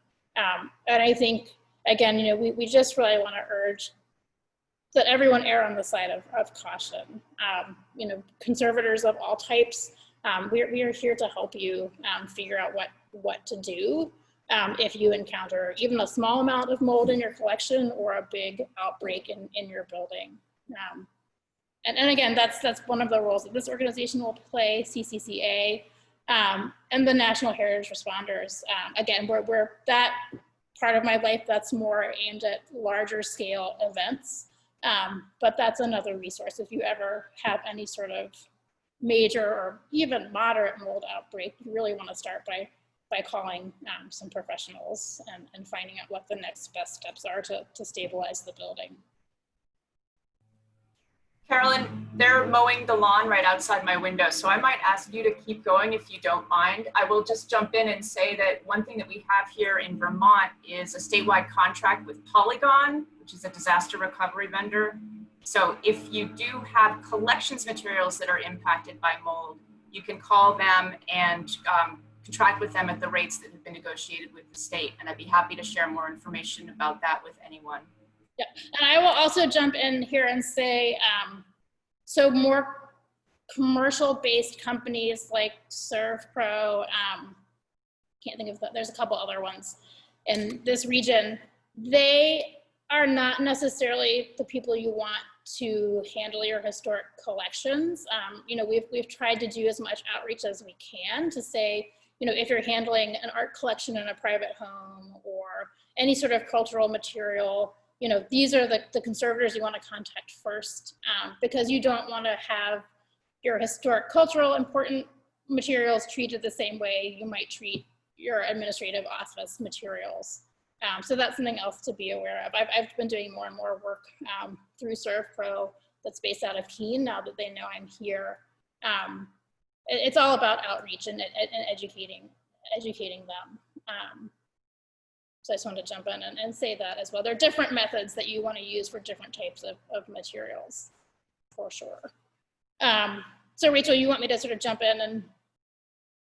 And I think, again, you know, we just really want to urge that everyone err on the side of caution. You know, conservators of all types, we are here to help you figure out what to do if you encounter even a small amount of mold in your collection or a big outbreak in your building. And again, that's one of the roles that this organization will play, CCCA, and the National Heritage Responders. Again, we're that part of my life that's more aimed at larger scale events, but that's another resource. If you ever have any sort of major or even moderate mold outbreak, you really want to start by calling some professionals and finding out what the next best steps are to stabilize the building.
Carolyn, they're mowing the lawn right outside my window, so I might ask you to keep going if you don't mind. I will just jump in and say that one thing that we have here in Vermont is a statewide contract with Polygon, which is a disaster recovery vendor. So if you do have collections materials that are impacted by mold, you can call them and contract with them at the rates that have been negotiated with the state. And I'd be happy to share more information about that with anyone.
Yeah, and I will also jump in here and say, so more commercial-based companies like ServPro, can't think of that, there's a couple other ones in this region, they are not necessarily the people you want to handle your historic collections. You know, we've tried to do as much outreach as we can to say, you know, if you're handling an art collection in a private home or any sort of cultural material, you know, these are the conservators you want to contact first, because you don't want to have your historic cultural important materials treated the same way you might treat your administrative office materials. So that's something else to be aware of. I've been doing more and more work through ServPro that's based out of Keene now that they know I'm here. It's all about outreach and educating them. So I just wanted to jump in and say that as well. There are different methods that you want to use for different types of materials, for sure. So Rachel, you want me to sort of jump in and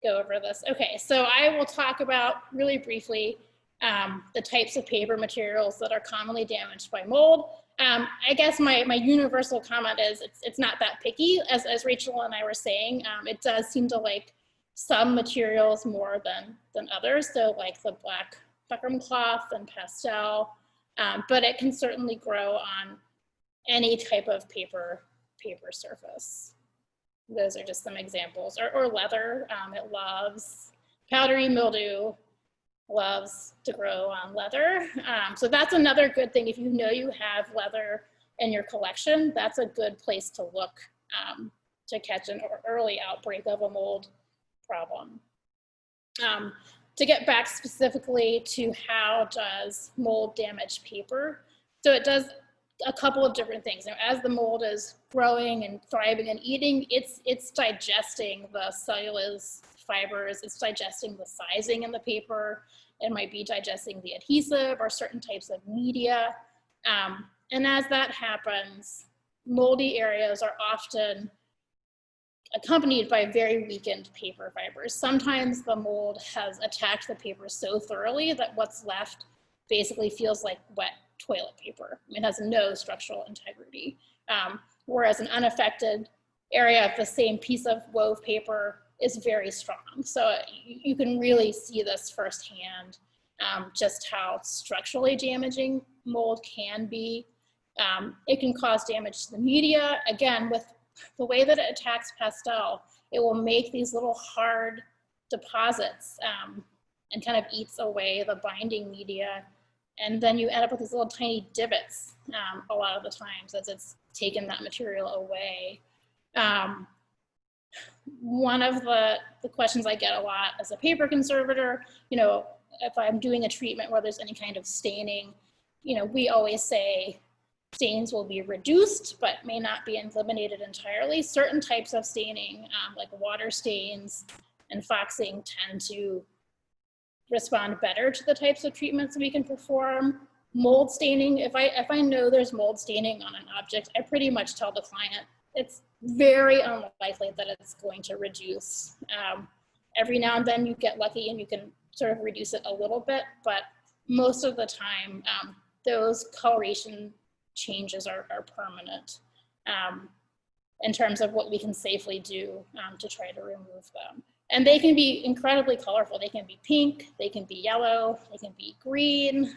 go over this? Okay, so I will talk about really briefly the types of paper materials that are commonly damaged by mold. I guess my universal comment is it's not that picky, as Rachel and I were saying. It does seem to like some materials more than others. So like the black buckram cloth and pastel, but it can certainly grow on any type of paper surface. Those are just some examples. Or leather, it loves powdery mildew, loves to grow on leather. So that's another good thing. If you know you have leather in your collection, that's a good place to look to catch an early outbreak of a mold problem. To get back specifically to how does mold damage paper? So it does a couple of different things. Now, as the mold is growing and thriving and eating, it's digesting the cellulose fibers, it's digesting the sizing in the paper, it might be digesting the adhesive or certain types of media. And as that happens, moldy areas are often accompanied by very weakened paper fibers. Sometimes the mold has attacked the paper so thoroughly that what's left basically feels like wet toilet paper. It has no structural integrity. Whereas an unaffected area of the same piece of wove paper is very strong. So you can really see this firsthand, just how structurally damaging mold can be. It can cause damage to the media. Again, with the way that it attacks pastel, it will make these little hard deposits and kind of eats away the binding media. And then you end up with these little tiny divots a lot of the times as it's taken that material away. One of the questions I get a lot as a paper conservator, if I'm doing a treatment where there's any kind of staining, we always say stains will be reduced, but may not be eliminated entirely. Certain types of staining, like water stains and foxing, tend to respond better to the types of treatments we can perform. Mold staining, if I know there's mold staining on an object, I pretty much tell the client it's very unlikely that it's going to reduce. Every now and then you get lucky and you can sort of reduce it a little bit, but most of the time those coloration changes are permanent in terms of what we can safely do to try to remove them. And they can be incredibly colorful. They can be pink, they can be yellow, they can be green.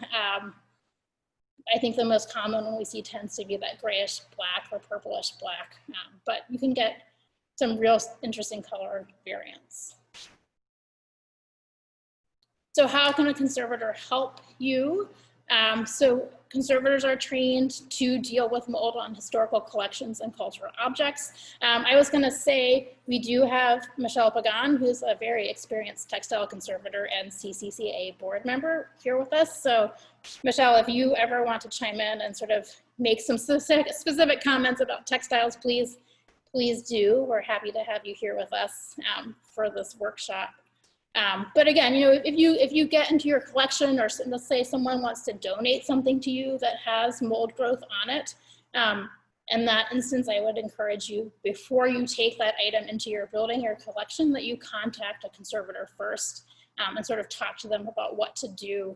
I think the most common one we see tends to be that grayish black or purplish black, but you can get some real interesting color variants. So how can a conservator help you? So conservators are trained to deal with mold on historical collections and cultural objects. I was gonna say, we do have Michelle Pagan, who's a very experienced textile conservator and CCCA board member here with us. So Michelle, if you ever want to chime in and sort of make some specific comments about textiles, please do. We're happy to have you here with us for this workshop. But again, if you get into your collection, or let's say someone wants to donate something to you that has mold growth on it, in that instance, I would encourage you, before you take that item into your building or collection, that you contact a conservator first and sort of talk to them about what to do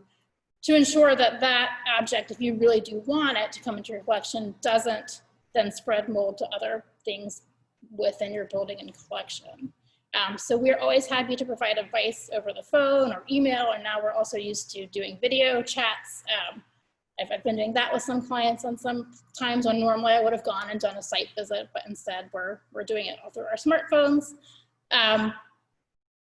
to ensure that that object, if you really do want it to come into your collection, doesn't then spread mold to other things within your building and collection. So we're always happy to provide advice over the phone or email, and now we're also used to doing video chats. I've been doing that with some clients on some times when normally I would have gone and done a site visit, but instead we're doing it all through our smartphones.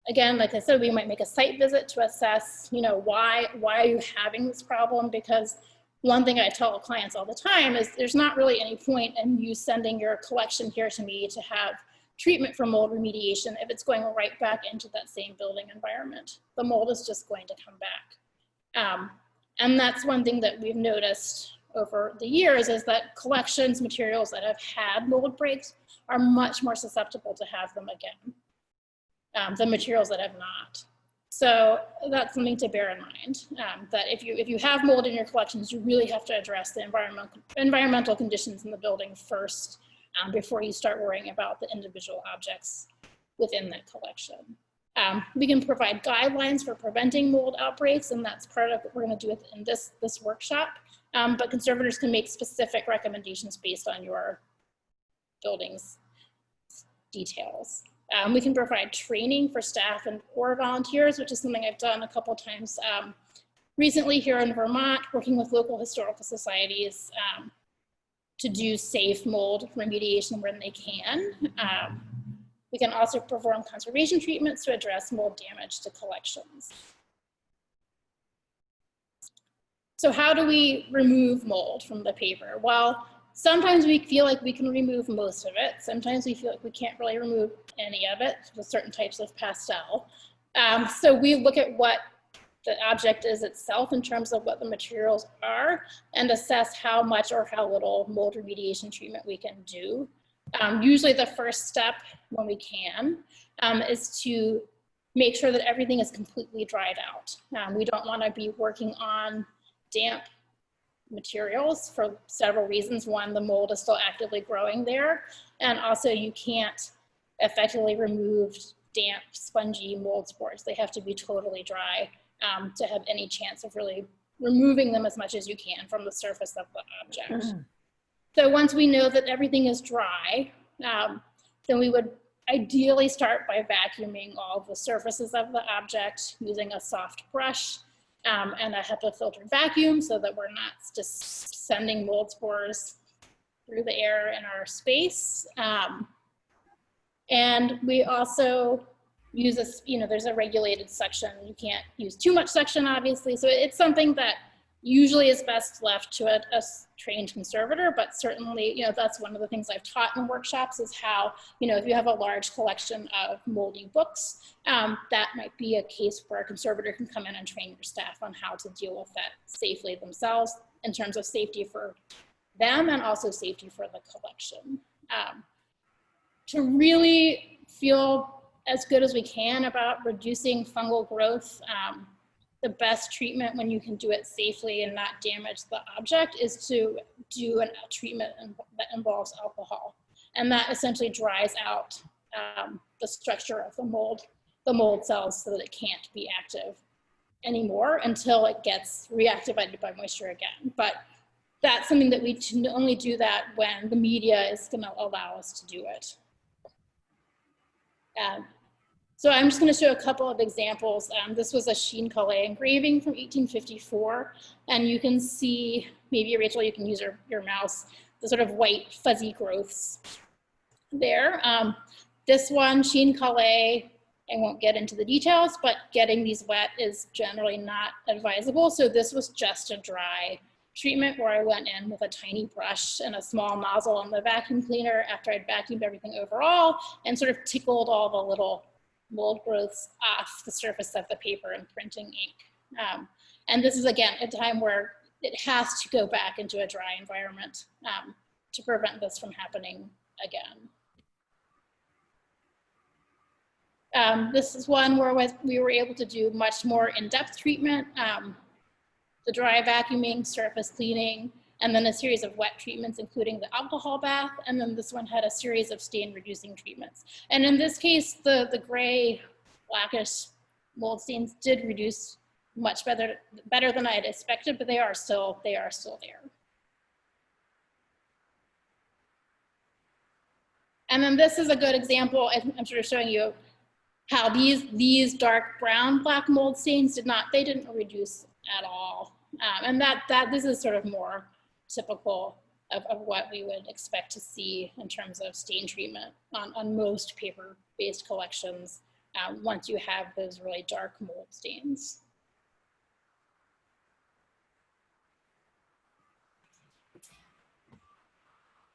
Again, like I said, we might make a site visit to assess, why are you having this problem? Because one thing I tell clients all the time is there's not really any point in you sending your collection here to me to have treatment for mold remediation if it's going right back into that same building environment. The mold is just going to come back. And that's one thing that we've noticed over the years, is that collections, materials that have had mold breaks are much more susceptible to have them again than materials that have not. So that's something to bear in mind, that if you have mold in your collections, you really have to address the environmental conditions in the building first, before you start worrying about the individual objects within that collection. We can provide guidelines for preventing mold outbreaks, and that's part of what we're going to do in this workshop. But conservators can make specific recommendations based on your building's details. We can provide training for staff or volunteers, which is something I've done a couple times recently here in Vermont, working with local historical societies to do safe mold remediation when they can. We can also perform conservation treatments to address mold damage to collections. So how do we remove mold from the paper? Well, sometimes we feel like we can remove most of it. Sometimes we feel like we can't really remove any of it with certain types of pastel. So we look at what the object is itself in terms of what the materials are, and assess how much or how little mold remediation treatment we can do. Usually the first step, when we can, is to make sure that everything is completely dried out. We don't want to be working on damp materials for several reasons. One, the mold is still actively growing there. And also you can't effectively remove damp, spongy mold spores. They have to be totally dry to have any chance of really removing them as much as you can from the surface of the object. So once we know that everything is dry, then we would ideally start by vacuuming all of the surfaces of the object using a soft brush and a HEPA filtered vacuum so that we're not just sending mold spores through the air in our space. And we also use a, there's a regulated suction. You can't use too much suction, obviously. So it's something that usually is best left to a trained conservator, but certainly, that's one of the things I've taught in workshops is how, if you have a large collection of moldy books, that might be a case where a conservator can come in and train your staff on how to deal with that safely themselves in terms of safety for them and also safety for the collection. To really feel as good as we can about reducing fungal growth, the best treatment when you can do it safely and not damage the object is to do a treatment that involves alcohol. And that essentially dries out the structure of the mold cells so that it can't be active anymore until it gets reactivated by moisture again. But that's something that we can only do that when the media is gonna allow us to do it. So I'm just going to show a couple of examples. This was a Sheen Calais engraving from 1854. And you can see, maybe Rachel, you can use your mouse, the sort of white fuzzy growths there. This one, Sheen Calais, I won't get into the details, but getting these wet is generally not advisable. So this was just a dry treatment where I went in with a tiny brush and a small nozzle on the vacuum cleaner after I'd vacuumed everything overall and sort of tickled all the little mold growths off the surface of the paper and printing ink. And this is, again, a time where it has to go back into a dry environment to prevent this from happening again. This is one where we were able to do much more in-depth treatment, the dry vacuuming, surface cleaning, and then a series of wet treatments, including the alcohol bath. And then this one had a series of stain reducing treatments. And in this case, the gray, blackish mold stains did reduce much better than I had expected, but they are still there. And then this is a good example. I'm sort of showing you how these dark brown black mold stains didn't reduce at all. And this is sort of more typical of what we would expect to see in terms of stain treatment on most paper-based collections once you have those really dark mold stains.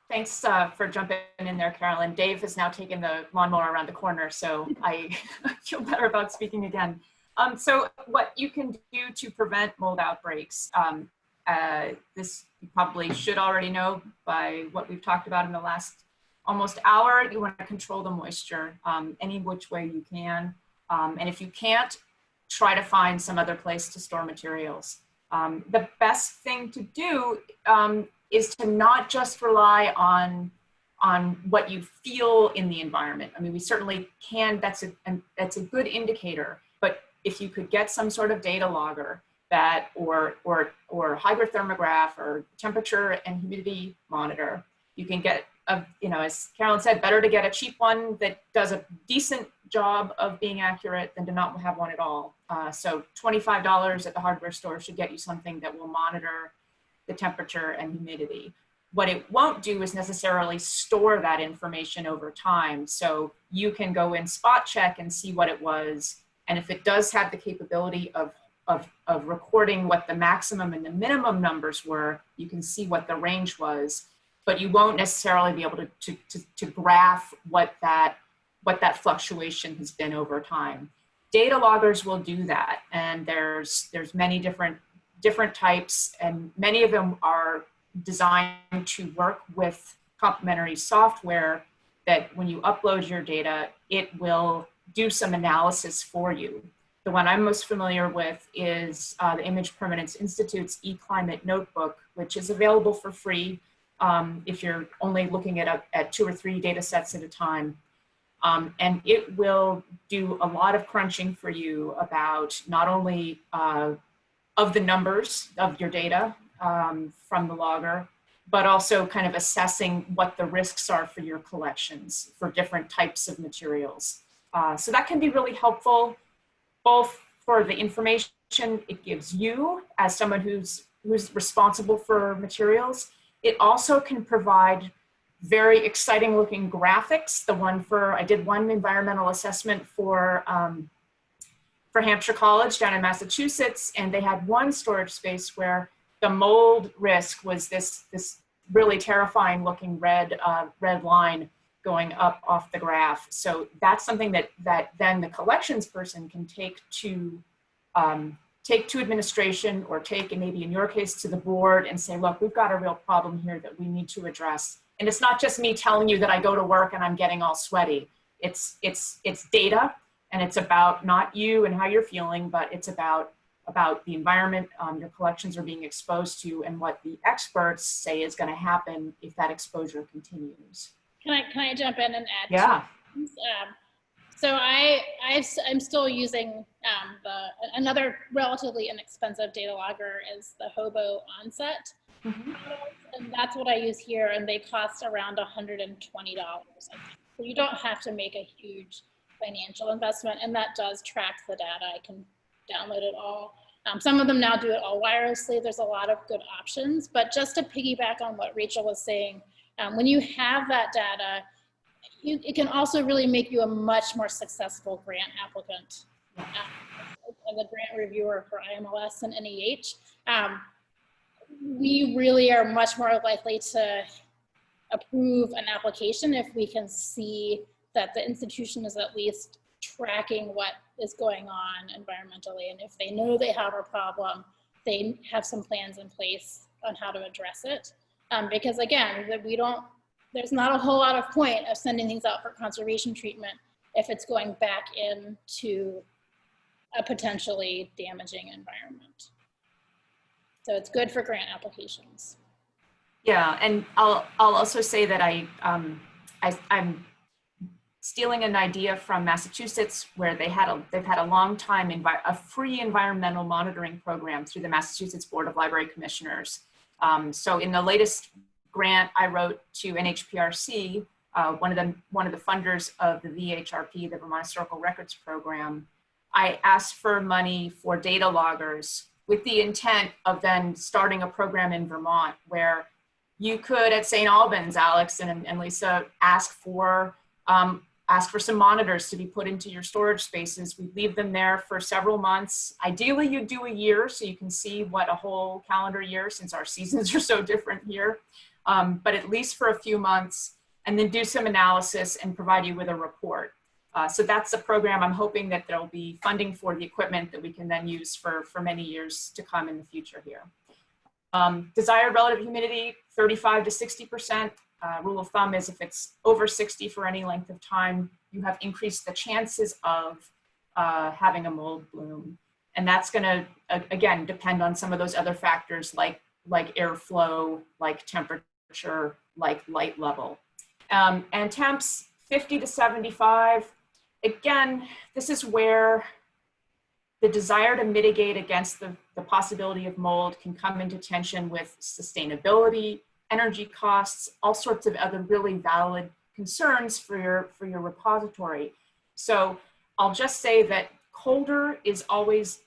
Thanks for jumping in there, Carolyn. Dave has now taken the lawnmower around the corner, so I feel better about speaking again. So what you can do to prevent mold outbreaks, this you probably should already know by what we've talked about in the last almost hour. You want to control the moisture any which way you can. And if you can't, try to find some other place to store materials. The best thing to do is to not just rely on what you feel in the environment. I mean, we certainly can, that's a good indicator, but if you could get some sort of data logger that, or hygrothermograph or temperature and humidity monitor, you can get, as Carolyn said, better to get a cheap one that does a decent job of being accurate than to not have one at all. So $25 at the hardware store should get you something that will monitor the temperature and humidity. What it won't do is necessarily store that information over time. So you can go in spot check and see what it was. And if it does have the capability of recording what the maximum and the minimum numbers were, you can see what the range was, but you won't necessarily be able to graph what that fluctuation has been over time. Data loggers will do that. And there's many different types, and many of them are designed to work with complementary software that when you upload your data, it will do some analysis for you. The one I'm most familiar with is the Image Permanence Institute's eClimate Notebook, which is available for free if you're only looking at 2 or 3 data sets at a time. And it will do a lot of crunching for you about not only of the numbers of your data from the logger, but also kind of assessing what the risks are for your collections for different types of materials. So that can be really helpful, both for the information it gives you as someone who's responsible for materials. It also can provide very exciting looking graphics. I did one environmental assessment for Hampshire College down in Massachusetts, and they had one storage space where the mold risk was this really terrifying looking red line going up off the graph. So that's something that then the collections person can take to administration, or take, and maybe in your case, to the board, and say, look, we've got a real problem here that we need to address. And it's not just me telling you that I go to work and I'm getting all sweaty. It's data, and it's about not you and how you're feeling, but it's about the environment your collections are being exposed to, and what the experts say is going to happen if that exposure continues.
Can I jump in and add?
Yeah.
So I'm still using another relatively inexpensive data logger is the Hobo Onset.
Mm-hmm.
And that's what I use here, and they cost around $120. So you don't have to make a huge financial investment, and that does track the data. I can download it all. Some of them now do it all wirelessly. There's a lot of good options, but just to piggyback on what Rachel was saying, when you have that data, it can also really make you a much more successful grant applicant. As a grant reviewer for IMLS and NEH, we really are much more likely to approve an application if we can see that the institution is at least tracking what is going on environmentally. And if they know they have a problem, they have some plans in place on how to address it. Because again, there's not a whole lot of point of sending things out for conservation treatment if it's going back into a potentially damaging environment. So it's good for grant applications.
Yeah, and I'll also say that I'm stealing an idea from Massachusetts, where they've had a long time a free environmental monitoring program through the Massachusetts Board of Library Commissioners. So in the latest grant I wrote to NHPRC, one of the funders of the VHRP, the Vermont Historical Records Program, I asked for money for data loggers with the intent of then starting a program in Vermont where you could, at St. Albans, Alex and Lisa, ask for some monitors to be put into your storage spaces. We leave them there for several months. Ideally, you do a year so you can see what a whole calendar year, since our seasons are so different here, but at least for a few months, and then do some analysis and provide you with a report. So that's a program. I'm hoping that there'll be funding for the equipment that we can then use for many years to come in the future here. Desired relative humidity, 35 to 60%. Rule of thumb is if it's over 60 for any length of time, you have increased the chances of having a mold bloom. And that's gonna, again, depend on some of those other factors like airflow, like temperature, like light level. And temps, 50 to 75. Again, this is where the desire to mitigate against the possibility of mold can come into tension with sustainability, energy costs, all sorts of other really valid concerns for your repository. So I'll just say that colder is always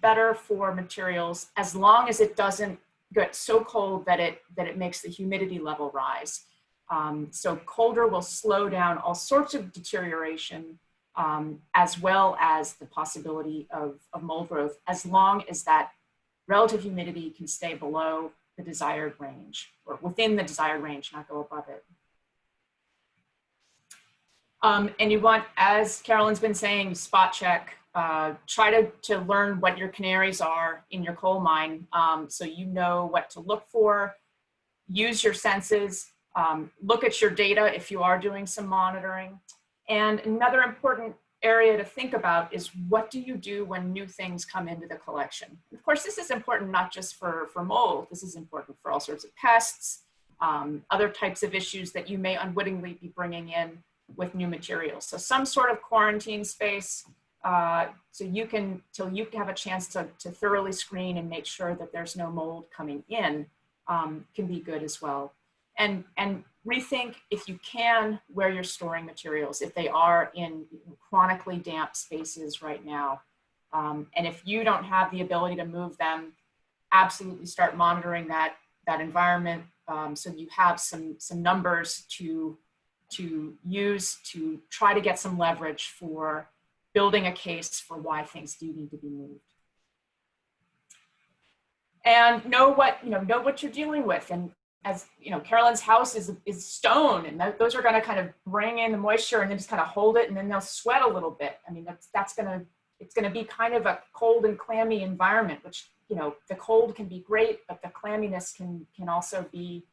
better for materials, as long as it doesn't get so cold that it makes the humidity level rise. So colder will slow down all sorts of deterioration, as well as the possibility of mold growth, as long as that relative humidity can stay below the desired range, or within the desired range, not go above it. And you want, as Carolyn's been saying, spot check. Try to learn what your canaries are in your coal mine, so you know what to look for. Use your senses. Look at your data if you are doing some monitoring. And another important area to think about is, what do you do when new things come into the collection? Of course, this is important not just for mold. This is important for all sorts of pests, other types of issues that you may unwittingly be bringing in with new materials. So some sort of quarantine space, so you can, till you have a chance to thoroughly screen and make sure that there's no mold coming in, can be good as well. And rethink, if you can, where you're storing materials, if they are in chronically damp spaces right now. And if you don't have the ability to move them, absolutely start monitoring that environment, so you have some numbers to use to try to get some leverage for building a case for why things do need to be moved. And know what you're dealing with. And as you know, Carolyn's house is stone, and those are going to kind of bring in the moisture and then just kind of hold it, and then they'll sweat a little bit. I mean, it's going to be kind of a cold and clammy environment, which, you know, the cold can be great, but the clamminess can also be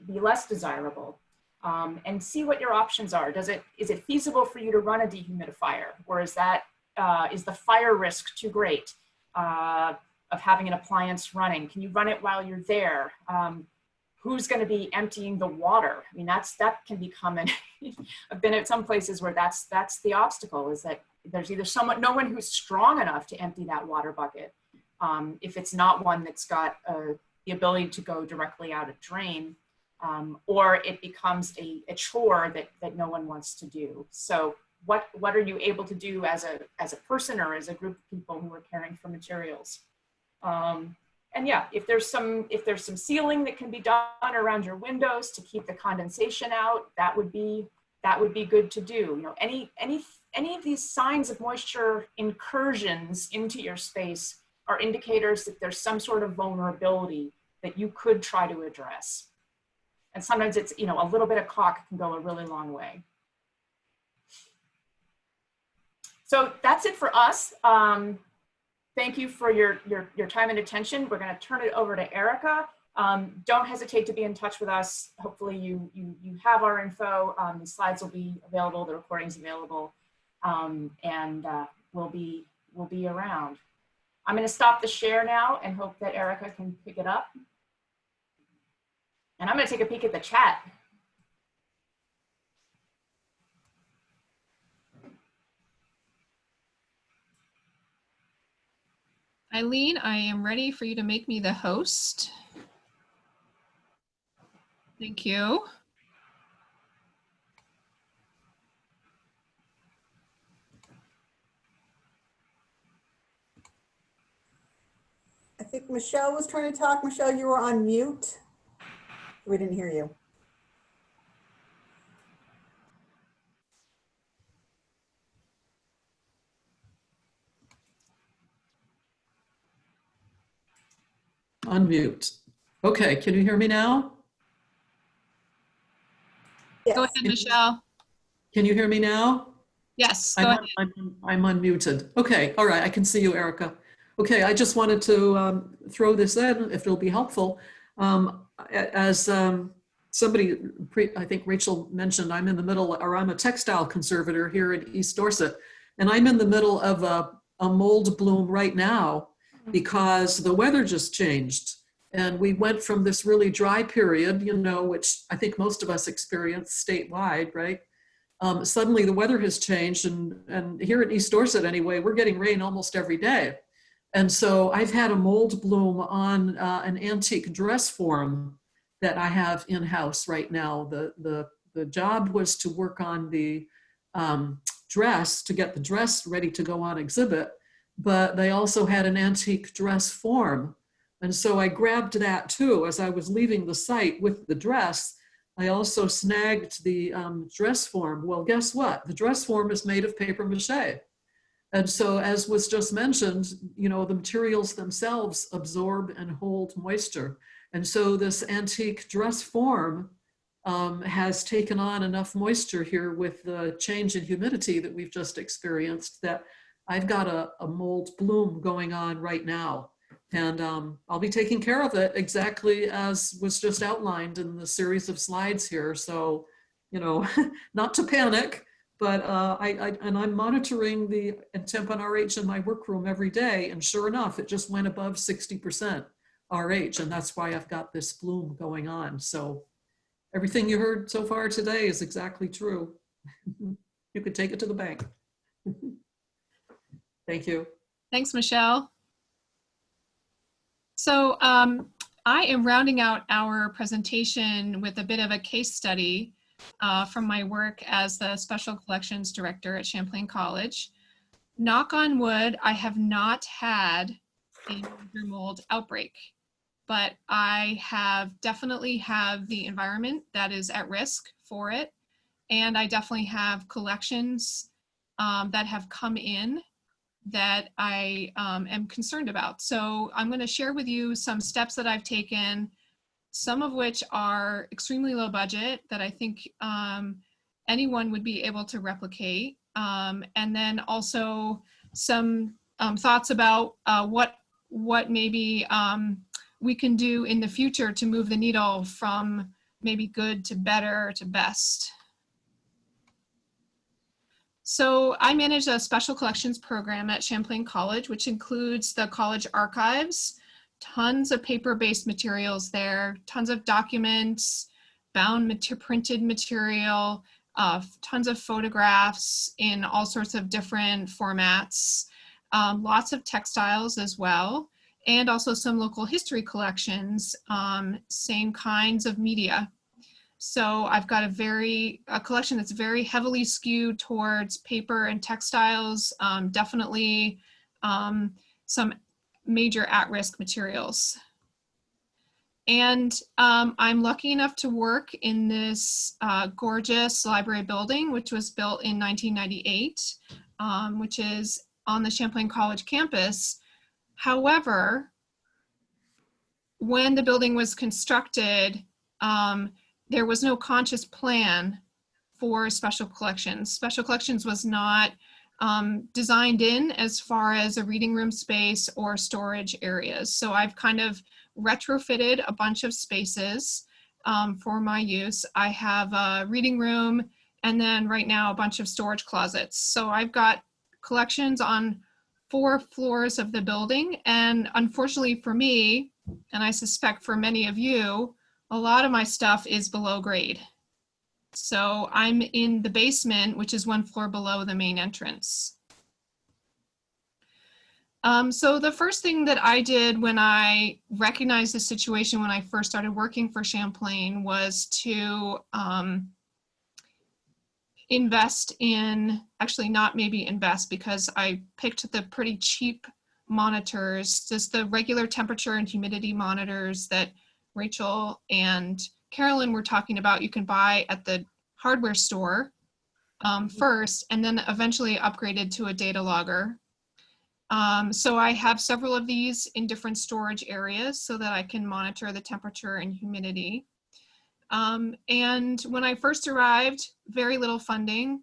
less desirable. And see what your options are. Is it feasible for you to run a dehumidifier, or is the fire risk too great of having an appliance running? Can you run it while you're there? Who's going to be emptying the water? I mean, that can become I've been at some places where that's the obstacle, is that there's either no one who's strong enough to empty that water bucket, if it's not one that's got the ability to go directly out a drain, or it becomes a chore that no one wants to do. So what are you able to do as a person or as a group of people who are caring for materials? And yeah, if there's some sealing that can be done around your windows to keep the condensation out, that would be good to do. You know, any of these signs of moisture incursions into your space are indicators that there's some sort of vulnerability that you could try to address. And sometimes it's, you know, a little bit of caulk can go a really long way. So that's it for us. Thank you for your time and attention. We're going to turn it over to Erica. Don't hesitate to be in touch with us. Hopefully you have our info. The slides will be available, the recording's available, and we'll be around. I'm going to stop the share now and hope that Erica can pick it up. And I'm going to take a peek at the chat.
Eileen, I am ready for you to make me the host. Thank you.
I think Michelle was trying to talk. Michelle, you were on mute. We didn't hear you.
Unmute. Okay, can you hear me now?
Yes.
Go ahead, Michelle.
Can you hear me now?
Yes, go ahead.
I'm unmuted. Okay, all right, I can see you, Erica. Okay, I just wanted to throw this in, if it'll be helpful. As somebody, I think Rachel mentioned, I'm in the middle, or I'm a textile conservator here in East Dorset, and I'm in the middle of a mold bloom right now because the weather just changed. And we went from this really dry period, you know, which I think most of us experience statewide, right? Suddenly the weather has changed, and here in East Dorset anyway, we're getting rain almost every day. And so I've had a mold bloom on an antique dress form that I have in-house right now. The job was to work on the dress, to get the dress ready to go on exhibit, but they also had an antique dress form. And so I grabbed that too. As I was leaving the site with the dress, I also snagged the dress form. Well, guess what? The dress form is made of paper mache. And so, as was just mentioned, you know, the materials themselves absorb and hold moisture. And so this antique dress form has taken on enough moisture here with the change in humidity that we've just experienced that I've got a mold bloom going on right now. And I'll be taking care of it exactly as was just outlined in the series of slides here. So, you know, not to panic, But I'm monitoring the temp on RH in my workroom every day, and sure enough, it just went above 60% RH, and that's why I've got this bloom going on. So everything you heard so far today is exactly true. You could take it to the bank. Thank you.
Thanks, Michelle. So I am rounding out our presentation with a bit of a case study from my work as the Special Collections Director at Champlain College. Knock on wood, I have not had a major mold outbreak, but I definitely have the environment that is at risk for it. And I definitely have collections that have come in that I am concerned about. So I'm going to share with you some steps that I've taken, some of which are extremely low budget that I think anyone would be able to replicate. And then also some thoughts about what maybe we can do in the future to move the needle from maybe good to better to best. So I manage a special collections program at Champlain College, which includes the college archives, tons of paper-based materials there, tons of documents, printed material, tons of photographs in all sorts of different formats, lots of textiles as well, and also some local history collections, same kinds of media. So I've got a collection that's very heavily skewed towards paper and textiles, definitely some major at-risk materials. And I'm lucky enough to work in this gorgeous library building, which was built in 1998, which is on the Champlain College campus. However, when the building was constructed, there was no conscious plan for special collections. Special collections was not designed in as far as a reading room space or storage areas. So I've kind of retrofitted a bunch of spaces for my use. I have a reading room and then right now a bunch of storage closets. So I've got collections on 4 floors of the building. And unfortunately for me, and I suspect for many of you, a lot of my stuff is below grade. So I'm in the basement, which is 1 floor below the main entrance. So the first thing that I did when I recognized the situation when I first started working for Champlain was to invest in, actually not maybe invest, because I picked the pretty cheap monitors, just the regular temperature and humidity monitors that Rachel and Carolyn were talking about. You can buy at the hardware store first, and then eventually upgraded to a data logger. So I have several of these in different storage areas so that I can monitor the temperature and humidity. And when I first arrived, very little funding.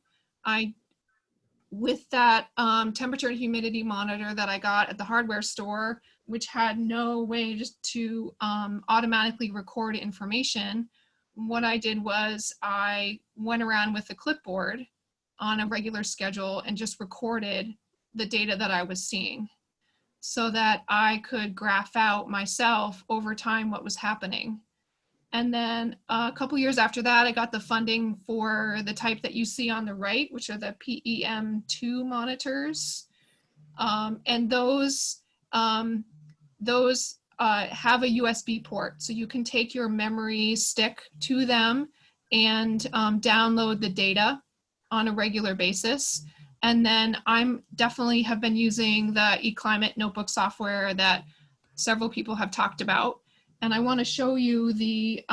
With that temperature and humidity monitor that I got at the hardware store, which had no way just to automatically record information, what I did was I went around with a clipboard on a regular schedule and just recorded the data that I was seeing so that I could graph out myself over time what was happening. And then a couple years after that, I got the funding for the type that you see on the right, which are the PEM2 monitors. And those have a USB port. So you can take your memory stick to them and download the data on a regular basis. And then I'm definitely have been using the eClimate notebook software that several people have talked about. And I want to show you the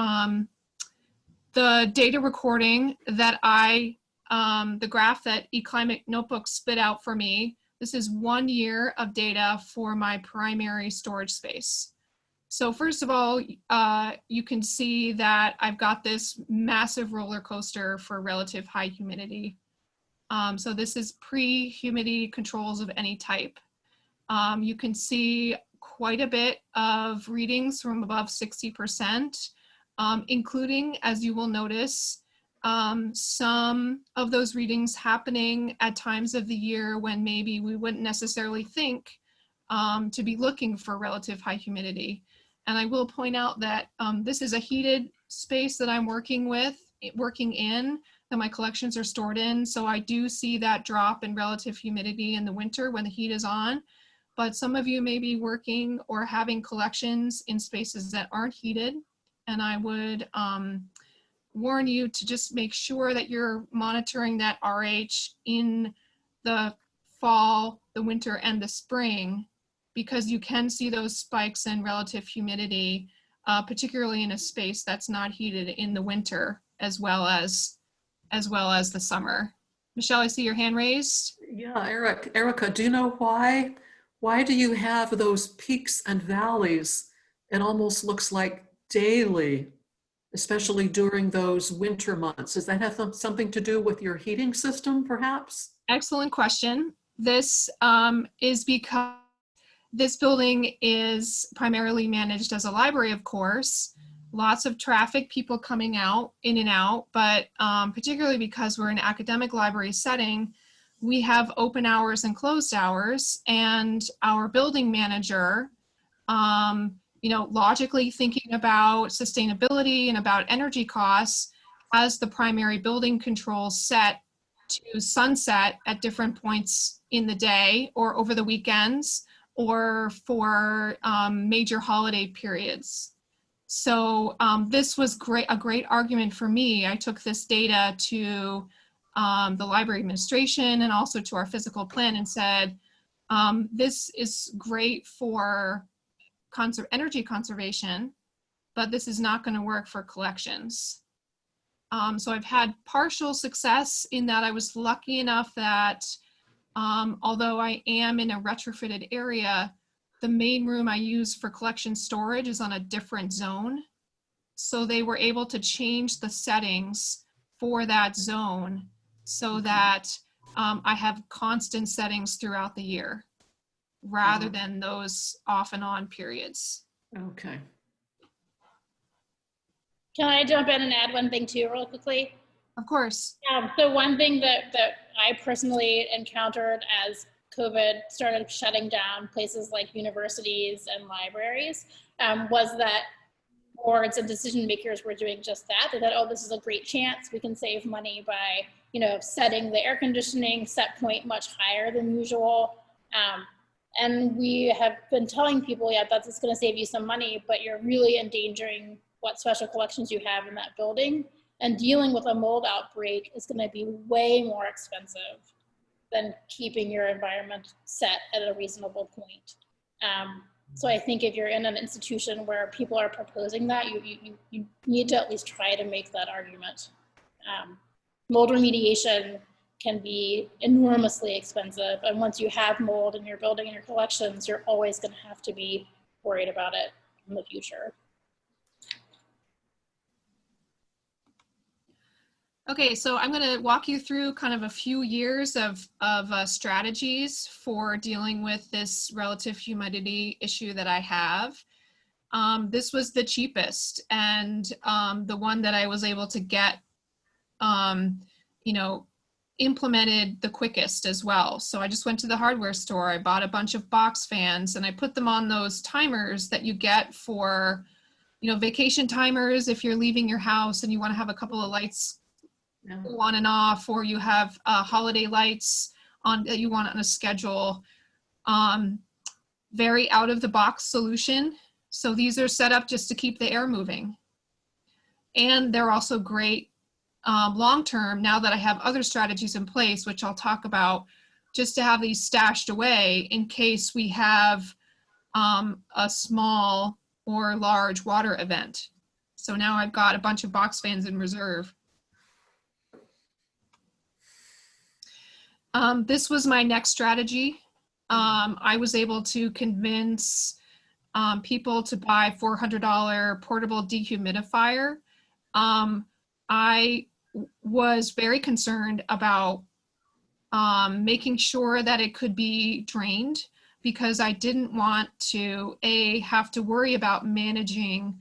data recording that the graph that eClimate notebook spit out for me. This is 1 year of data for my primary storage space. So first of all, you can see that I've got this massive roller coaster for relative high humidity. So this is pre-humidity controls of any type. You can see quite a bit of readings from above 60%, including, as you will notice, Some of those readings happening at times of the year when maybe we wouldn't necessarily think to be looking for relative high humidity. And I will point out that this is a heated space that I'm working in, that my collections are stored in. So I do see that drop in relative humidity in the winter when the heat is on. But some of you may be working or having collections in spaces that aren't heated. And I would warn you to just make sure that you're monitoring that RH in the fall, the winter, and the spring, because you can see those spikes in relative humidity, particularly in a space that's not heated in the winter, as well as the summer. Michelle, I see your hand raised.
Yeah, Erica, do you know why? Why do you have those peaks and valleys? It almost looks like daily, especially during those winter months. Does that have something to do with your heating system, perhaps?
Excellent question. This is because this building is primarily managed as a library, of course. Lots of traffic, people coming out, in and out, but particularly because we're an academic library setting, we have open hours and closed hours, and our building manager, logically thinking about sustainability and about energy costs, has the primary building controls set to sunset at different points in the day or over the weekends or for major holiday periods. So this was a great argument for me. I took this data to the library administration and also to our physical plan and said, this is great for energy conservation, but this is not going to work for collections. So I've had partial success in that I was lucky enough that although I am in a retrofitted area, the main room I use for collection storage is on a different zone. So they were able to change the settings for that zone so that I have constant settings throughout the year rather than those off and on periods.
Okay.
Can I jump in and add one thing too, real quickly?
Of course.
So one thing that I personally encountered as COVID started shutting down places like universities and libraries was that boards and decision makers were doing just that. They thought, oh, this is a great chance. We can save money by, setting the air conditioning set point much higher than usual. And we have been telling people, yeah, that's just going to save you some money, but you're really endangering what special collections you have in that building. And dealing with a mold outbreak is going to be way more expensive than keeping your environment set at a reasonable point. So I think if you're in an institution where people are proposing that, you need to at least try to make that argument. Mold remediation can be enormously expensive. And once you have mold in your building and your collections, you're always going to have to be worried about it in the future.
Okay, so I'm going to walk you through kind of a few years of strategies for dealing with this relative humidity issue that I have. This was the cheapest and the one that I was able to get, implemented the quickest as well. So I just went to the hardware store, I bought a bunch of box fans and I put them on those timers that you get for, vacation timers if you're leaving your house and you want to have a couple of lights go on and off, or you have holiday lights on that you want on a schedule. Very out of the box solution. So these are set up just to keep the air moving. And they're also great long-term now that I have other strategies in place, which I'll talk about, just to have these stashed away in case we have a small or large water event. So now I've got a bunch of box fans in reserve. This was my next strategy. I was able to convince people to buy $400 portable dehumidifier. I was very concerned about making sure that it could be drained because I didn't want to have to worry about managing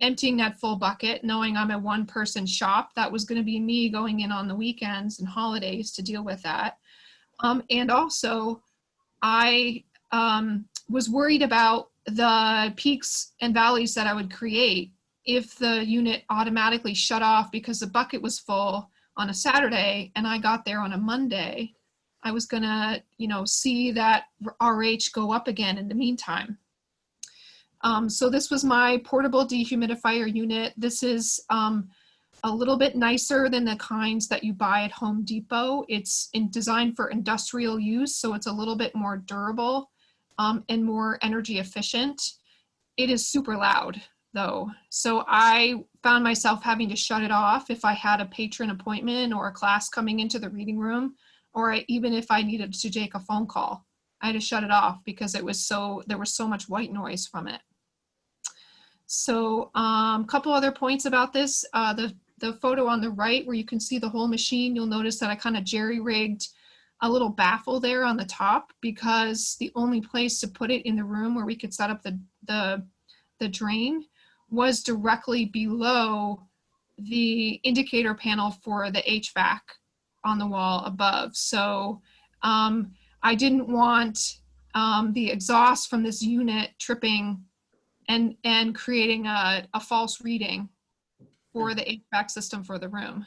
emptying that full bucket, knowing I'm a one-person shop. That was going to be me going in on the weekends and holidays to deal with that. And also, I was worried about the peaks and valleys that I would create if the unit automatically shut off because the bucket was full on a Saturday and I got there on a Monday. I was gonna, see that RH go up again in the meantime. So this was my portable dehumidifier unit. This is a little bit nicer than the kinds that you buy at Home Depot. It's designed for industrial use, so it's a little bit more durable and more energy efficient. It is super loud though. So I found myself having to shut it off if I had a patron appointment or a class coming into the reading room, or even if I needed to take a phone call. I had to shut it off because there was so much white noise from it. So a couple other points about this. The photo on the right where you can see the whole machine, you'll notice that I kind of jerry-rigged a little baffle there on the top because the only place to put it in the room where we could set up the drain was directly below the indicator panel for the HVAC on the wall above. So I didn't want the exhaust from this unit tripping and creating a false reading for the HVAC system for the room.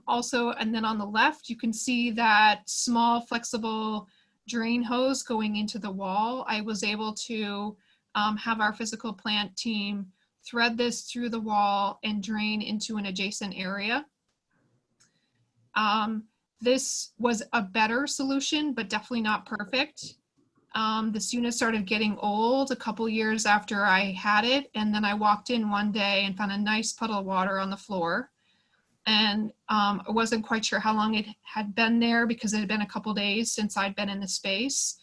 Also, and then on the left, you can see that small flexible drain hose going into the wall. I was able to have our physical plant team thread this through the wall and drain into an adjacent area. This was a better solution, but definitely not perfect. This unit started getting old a couple years after I had it. And then I walked in one day and found a nice puddle of water on the floor. And I wasn't quite sure how long it had been there because it had been a couple days since I'd been in the space.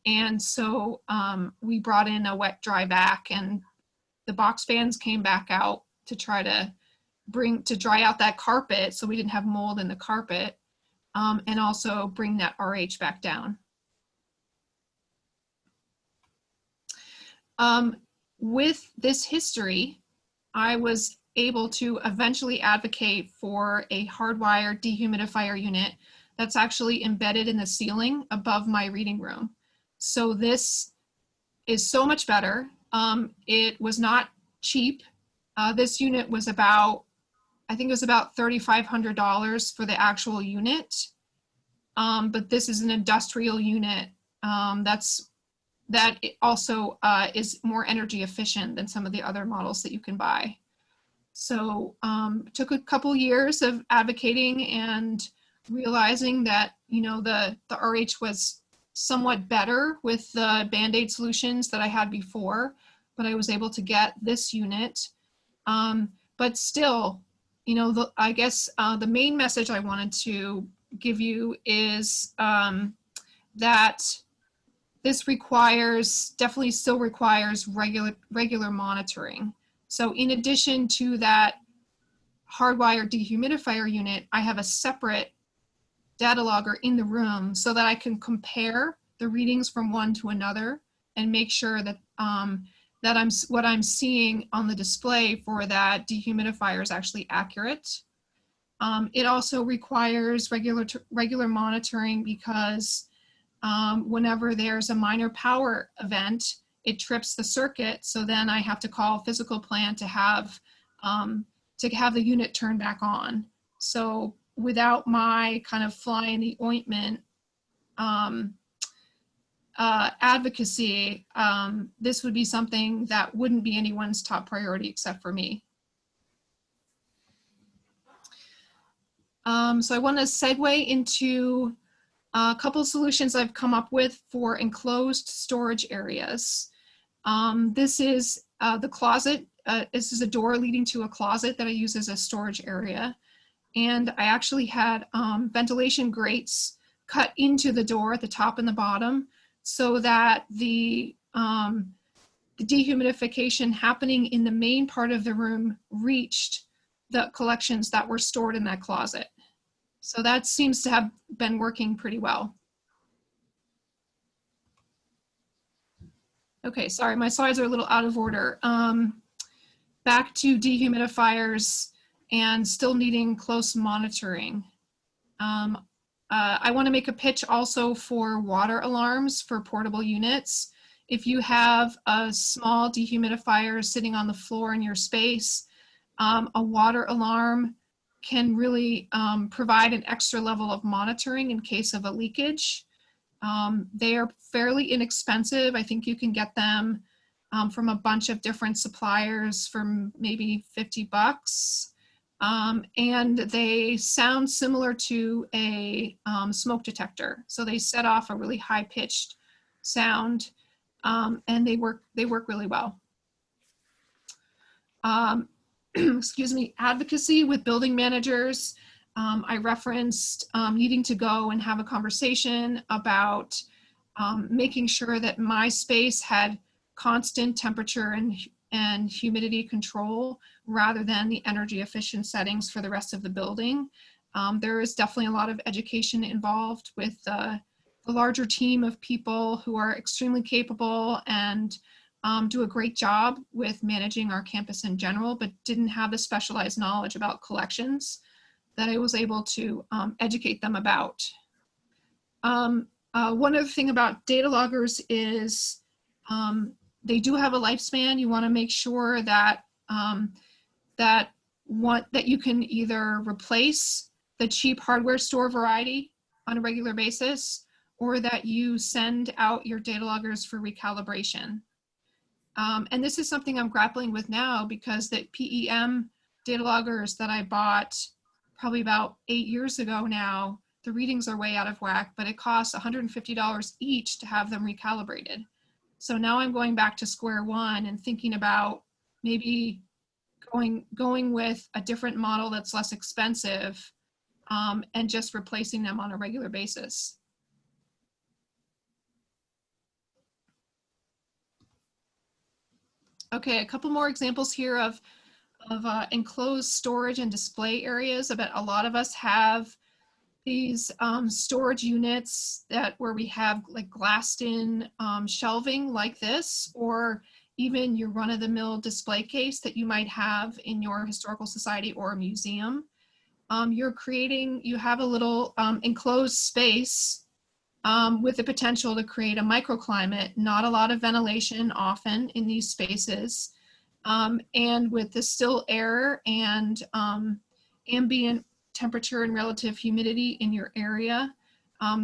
And so we brought in a wet dry vac and the box fans came back out to try to dry out that carpet so we didn't have mold in the carpet, and also bring that RH back down. With this history, I was able to eventually advocate for a hardwired dehumidifier unit that's actually embedded in the ceiling above my reading room. So this is so much better. It was not cheap. This unit was about, I think it was about $3,500 for the actual unit. But this is an industrial unit that also is more energy efficient than some of the other models that you can buy. So it took a couple years of advocating and realizing that, the RH was somewhat better with the Band-Aid solutions that I had before, but I was able to get this unit. But still, I guess the main message I wanted to give you is that this definitely still requires regular monitoring. So in addition to that hardwired dehumidifier unit, I have a separate data logger in the room so that I can compare the readings from one to another and make sure that what I'm seeing on the display for that dehumidifier is actually accurate. It also requires regular monitoring because whenever there's a minor power event, it trips the circuit. So then I have to call physical plant to have the unit turn back on. So without my kind of fly in the ointment advocacy, this would be something that wouldn't be anyone's top priority except for me. So I want to segue into a couple of solutions I've come up with for enclosed storage areas. This is the closet. This is a door leading to a closet that I use as a storage area. And I actually had ventilation grates cut into the door at the top and the bottom so that the dehumidification happening in the main part of the room reached the collections that were stored in that closet. So that seems to have been working pretty well. Okay, sorry, my slides are a little out of order. back to dehumidifiers and still needing close monitoring. I want to make a pitch also for water alarms for portable units. If you have a small dehumidifier sitting on the floor in your space, a water alarm can really provide an extra level of monitoring in case of a leakage. They are fairly inexpensive. I think you can get them from a bunch of different suppliers for maybe 50 bucks. And they sound similar to a smoke detector. So they set off a really high-pitched sound, and they work really well. Excuse me, advocacy with building managers. I referenced needing to go and have a conversation about making sure that my space had constant temperature and humidity control rather than the energy efficient settings for the rest of the building. There is definitely a lot of education involved with the larger team of people who are extremely capable and do a great job with managing our campus in general, but didn't have the specialized knowledge about collections that I was able to educate them about. One other thing about data loggers is they do have a lifespan. You want to make sure that that you can either replace the cheap hardware store variety on a regular basis, or that you send out your data loggers for recalibration. And this is something I'm grappling with now because the PEM data loggers that I bought probably about 8 years ago now, the readings are way out of whack, but it costs $150 each to have them recalibrated. So now I'm going back to square one and thinking about maybe going with a different model that's less expensive and just replacing them on a regular basis. Okay, a couple more examples here of enclosed storage and display areas. I bet a lot of us have these storage units where we have like glassed in shelving like this, or even your run-of-the-mill display case that you might have in your historical society or a museum. You have a little enclosed space with the potential to create a microclimate, not a lot of ventilation often in these spaces. And with the still air and ambient temperature and relative humidity in your area,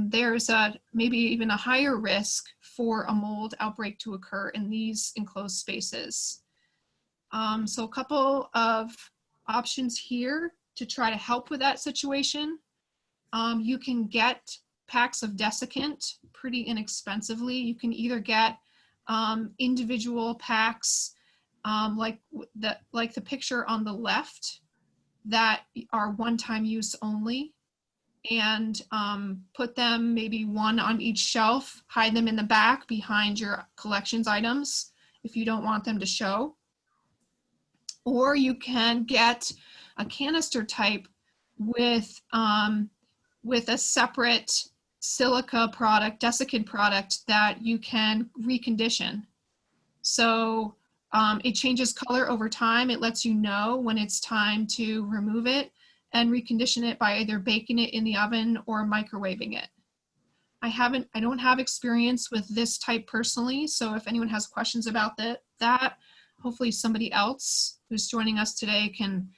there's maybe even a higher risk for a mold outbreak to occur in these enclosed spaces. So a couple of options here to try to help with that situation. You can get packs of desiccant pretty inexpensively. You can either get individual packs like the picture on the left that are one-time use only, and put them maybe one on each shelf, hide them in the back behind your collections items if you don't want them to show. Or you can get a canister type with a separate silica product, desiccant product that you can recondition. So it changes color over time. It lets you know when it's time to remove it and recondition it by either baking it in the oven or microwaving it. I don't have experience with this type personally, so if anyone has questions about that, hopefully somebody else who's joining us today can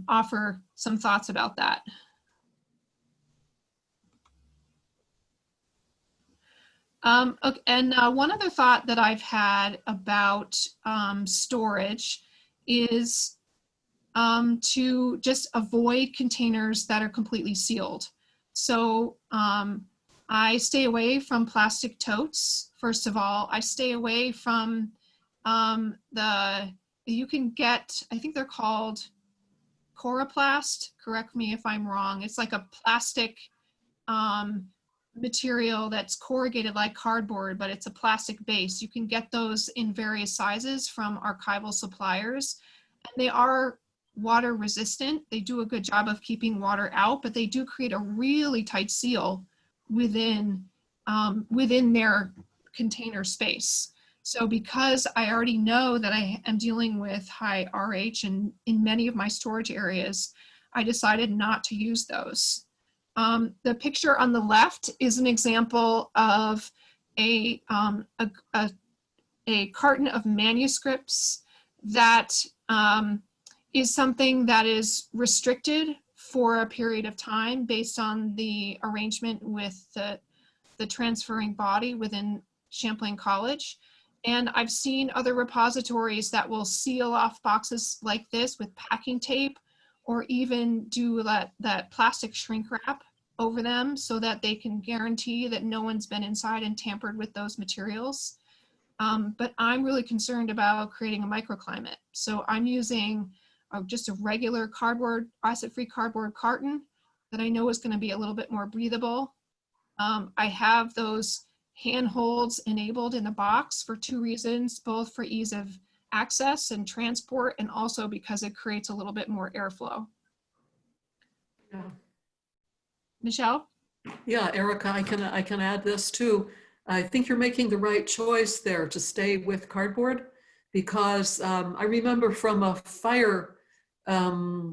offer some thoughts about that. Okay, and one other thought that I've had about storage is to just avoid containers that are completely sealed. So I stay away from plastic totes. First of all, I stay away from you can get, I think they're called Coroplast, correct me if I'm wrong. It's like a plastic material that's corrugated like cardboard, but it's a plastic base. You can get those in various sizes from archival suppliers. And they are water resistant. They do a good job of keeping water out, but they do create a really tight seal within their container space. So because I already know that I am dealing with high RH in many of my storage areas, I decided not to use those. The picture on the left is an example of a carton of manuscripts that is something that is restricted for a period of time based on the arrangement with the transferring body within Champlain College. And I've seen other repositories that will seal off boxes like this with packing tape, or even do that plastic shrink wrap over them so that they can guarantee that no one's been inside and tampered with those materials. But I'm really concerned about creating a microclimate. So I'm using just a regular cardboard, acid-free cardboard carton that I know is going to be a little bit more breathable. I have those handholds enabled in the box for two reasons, both for ease of access and transport, and also because it creates a little bit more airflow.
Yeah.
Michelle?
Yeah, Erica, I can add this too. I think you're making the right choice there to stay with cardboard, because I remember from a fire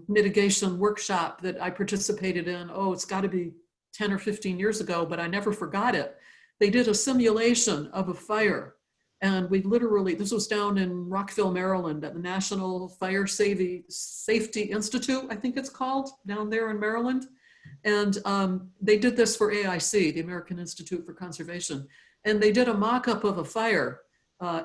mitigation workshop that I participated in, oh, it's got to be 10 or 15 years ago, but I never forgot it. They did a simulation of a fire, and we literally, this was down in Rockville, Maryland at the National Fire Safety Institute, I think it's called, down there in Maryland. And they did this for AIC, the American Institute for Conservation. And they did a mock-up of a fire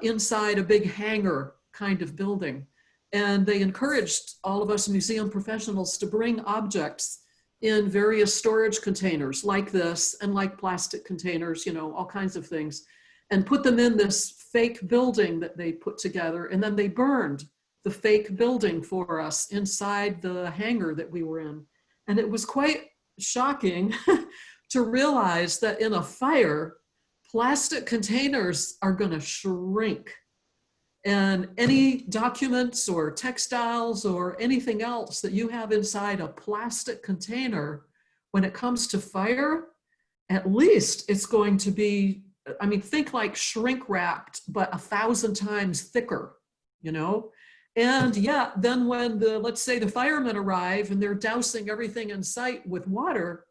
inside a big hangar kind of building. And they encouraged all of us museum professionals to bring objects in various storage containers like this, and like plastic containers, you know, all kinds of things, and put them in this fake building that they put together. And then they burned the fake building for us inside the hangar that we were in. And it was quite shocking to realize that in a fire, plastic containers are going to shrink. And any documents or textiles or anything else that you have inside a plastic container, when it comes to fire, at least it's going to be, I mean, think like shrink wrapped, but 1,000 times thicker, you know? And yeah, then when let's say the firemen arrive and they're dousing everything in sight with water,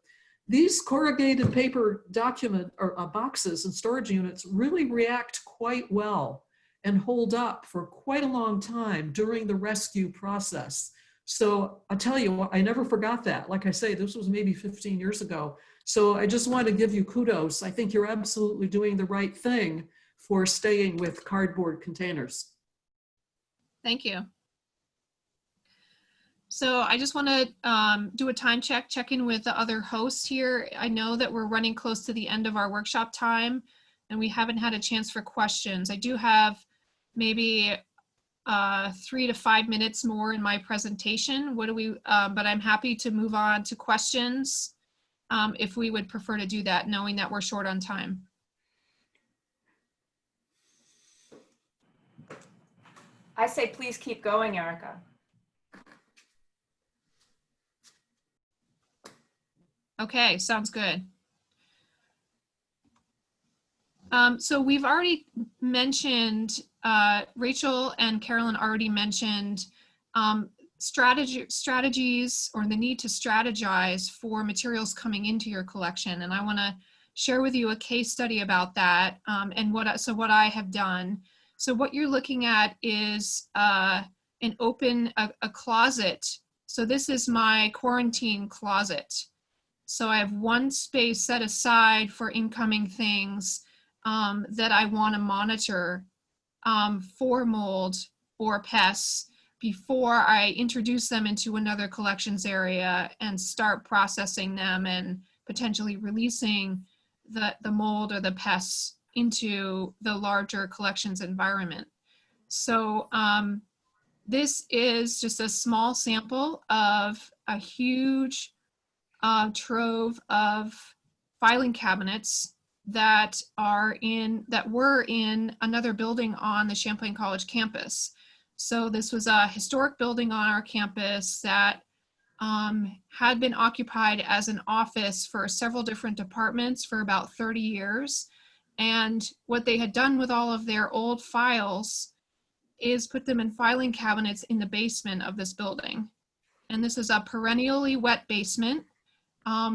these corrugated paper document or boxes and storage units really react quite well and hold up for quite a long time during the rescue process. So I tell you, I never forgot that. Like I say, this was maybe 15 years ago. So I just want to give you kudos. I think you're absolutely doing the right thing for staying with cardboard containers.
Thank you. So I just want to do a time check in with the other hosts here. I know that we're running close to the end of our workshop time and we haven't had a chance for questions. I do have maybe 3 to 5 minutes more in my presentation. But I'm happy to move on to questions if we would prefer to do that, knowing that we're short on time.
I say please keep going, Erica.
Okay, sounds good. So we've already mentioned, Rachel and Carolyn already mentioned strategies or the need to strategize for materials coming into your collection. And I want to share with you a case study about that and what I have done. So what you're looking at is a closet. So this is my quarantine closet. So I have one space set aside for incoming things that I want to monitor for mold or pests before I introduce them into another collections area and start processing them and potentially releasing the mold or the pests into the larger collections environment. So this is just a small sample of a huge trove of filing cabinets that were in another building on the Champlain College campus. So this was a historic building on our campus that had been occupied as an office for several different departments for about 30 years. And what they had done with all of their old files is put them in filing cabinets in the basement of this building. And this is a perennially wet basement.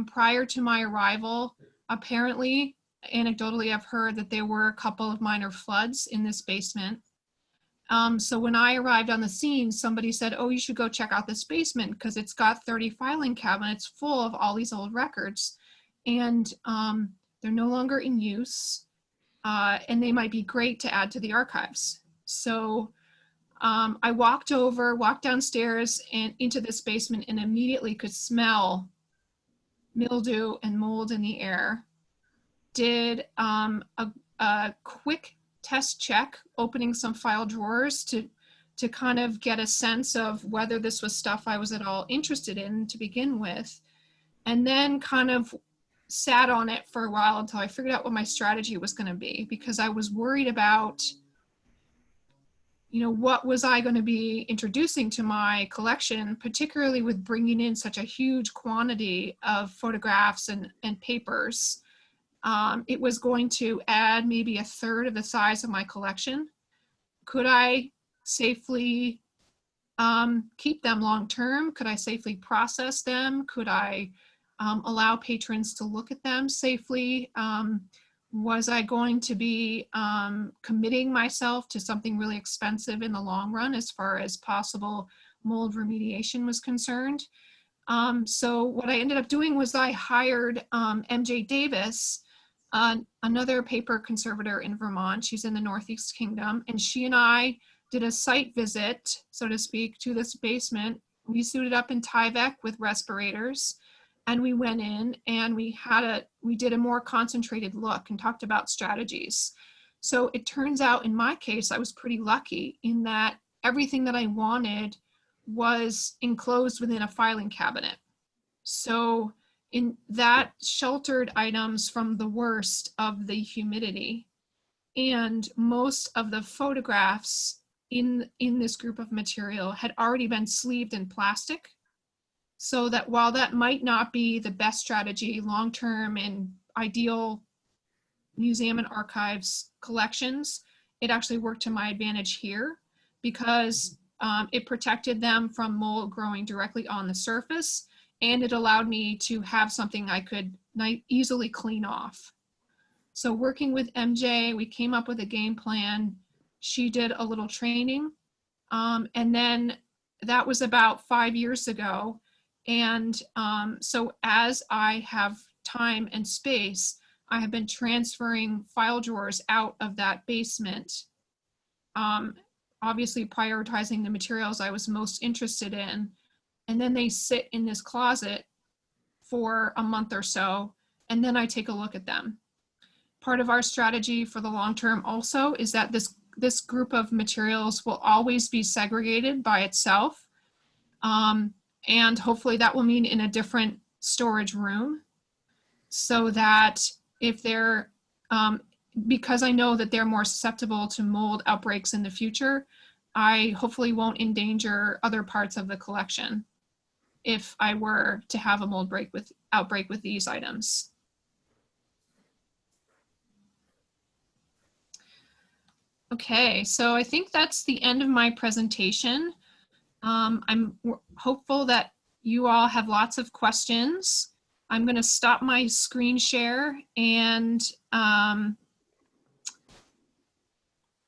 Prior to my arrival, apparently, anecdotally, I've heard that there were a couple of minor floods in this basement. So when I arrived on the scene, somebody said, oh, you should go check out this basement because it's got 30 filing cabinets full of all these old records. And they're no longer in use, and they might be great to add to the archives. So I walked downstairs and into this basement and immediately could smell mildew and mold in the air. Did a quick test check, opening some file drawers to kind of get a sense of whether this was stuff I was at all interested in to begin with. And then kind of sat on it for a while until I figured out what my strategy was going to be, because I was worried about, what was I going to be introducing to my collection, particularly with bringing in such a huge quantity of photographs and papers. It was going to add maybe a third of the size of my collection. Could I safely keep them long-term? Could I safely process them? Could I allow patrons to look at them safely? Was I going to be committing myself to something really expensive in the long run as far as possible mold remediation was concerned? So what I ended up doing was I hired MJ Davis, another paper conservator in Vermont. She's in the Northeast Kingdom, and she and I did a site visit, so to speak, to this basement. We suited up in Tyvek with respirators, and we went in and we did a more concentrated look and talked about strategies. So it turns out in my case, I was pretty lucky in that everything that I wanted was enclosed within a filing cabinet. So in that sheltered items from the worst of the humidity, and most of the photographs in this group of material had already been sleeved in plastic. So that while that might not be the best strategy long-term in ideal museum and archives collections, it actually worked to my advantage here because it protected them from mold growing directly on the surface, and it allowed me to have something I could easily clean off. So working with MJ, we came up with a game plan. She did a little training, and then that was about 5 years ago. And so as I have time and space, I have been transferring file drawers out of that basement, obviously prioritizing the materials I was most interested in. And then they sit in this closet for a month or so, and then I take a look at them. Part of our strategy for the long term also is that this group of materials will always be segregated by itself. And hopefully that will mean in a different storage room, so that if they're, because I know that they're more susceptible to mold outbreaks in the future, I hopefully won't endanger other parts of the collection if I were to have a mold outbreak with these items. Okay, so I think that's the end of my presentation. I'm hopeful that you all have lots of questions. I'm going to stop my screen share, and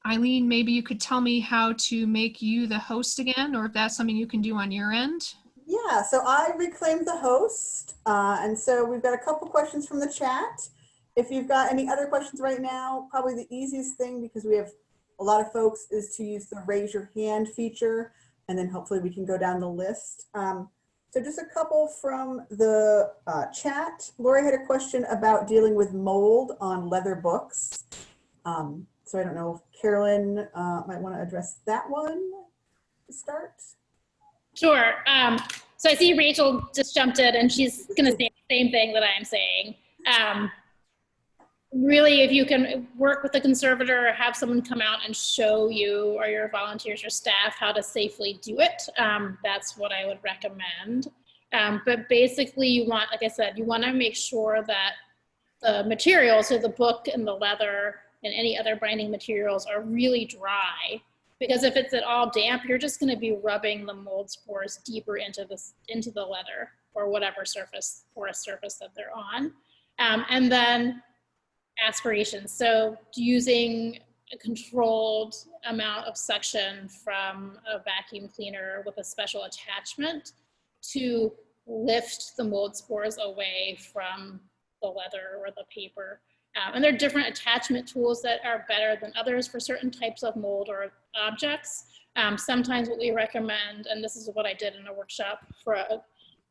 Eileen, maybe you could tell me how to make you the host again, or if that's something you can do on your end.
Yeah, so I reclaimed the host, and so we've got a couple questions from the chat. If you've got any other questions right now, probably the easiest thing, because we have a lot of folks, is to use the raise your hand feature, and then hopefully we can go down the list. So just a couple from the chat. Lori had a question about dealing with mold on leather books. So I don't know if Carolyn might want to address that one to start.
Sure. So I see Rachel just jumped in, and she's going to say the same thing that I'm saying. Really, if you can work with a conservator or have someone come out and show you, or your volunteers or staff, how to safely do it, that's what I would recommend. But basically you want, like I said, you want to make sure that the materials, so the book and the leather and any other binding materials, are really dry. Because if it's at all damp, you're just going to be rubbing the mold spores deeper into the leather or whatever surface, porous surface that they're on. And then aspiration. So using a controlled amount of suction from a vacuum cleaner with a special attachment to lift the mold spores away from the leather or the paper. And there are different attachment tools that are better than others for certain types of mold or objects. Sometimes what we recommend, and this is what I did in a workshop for a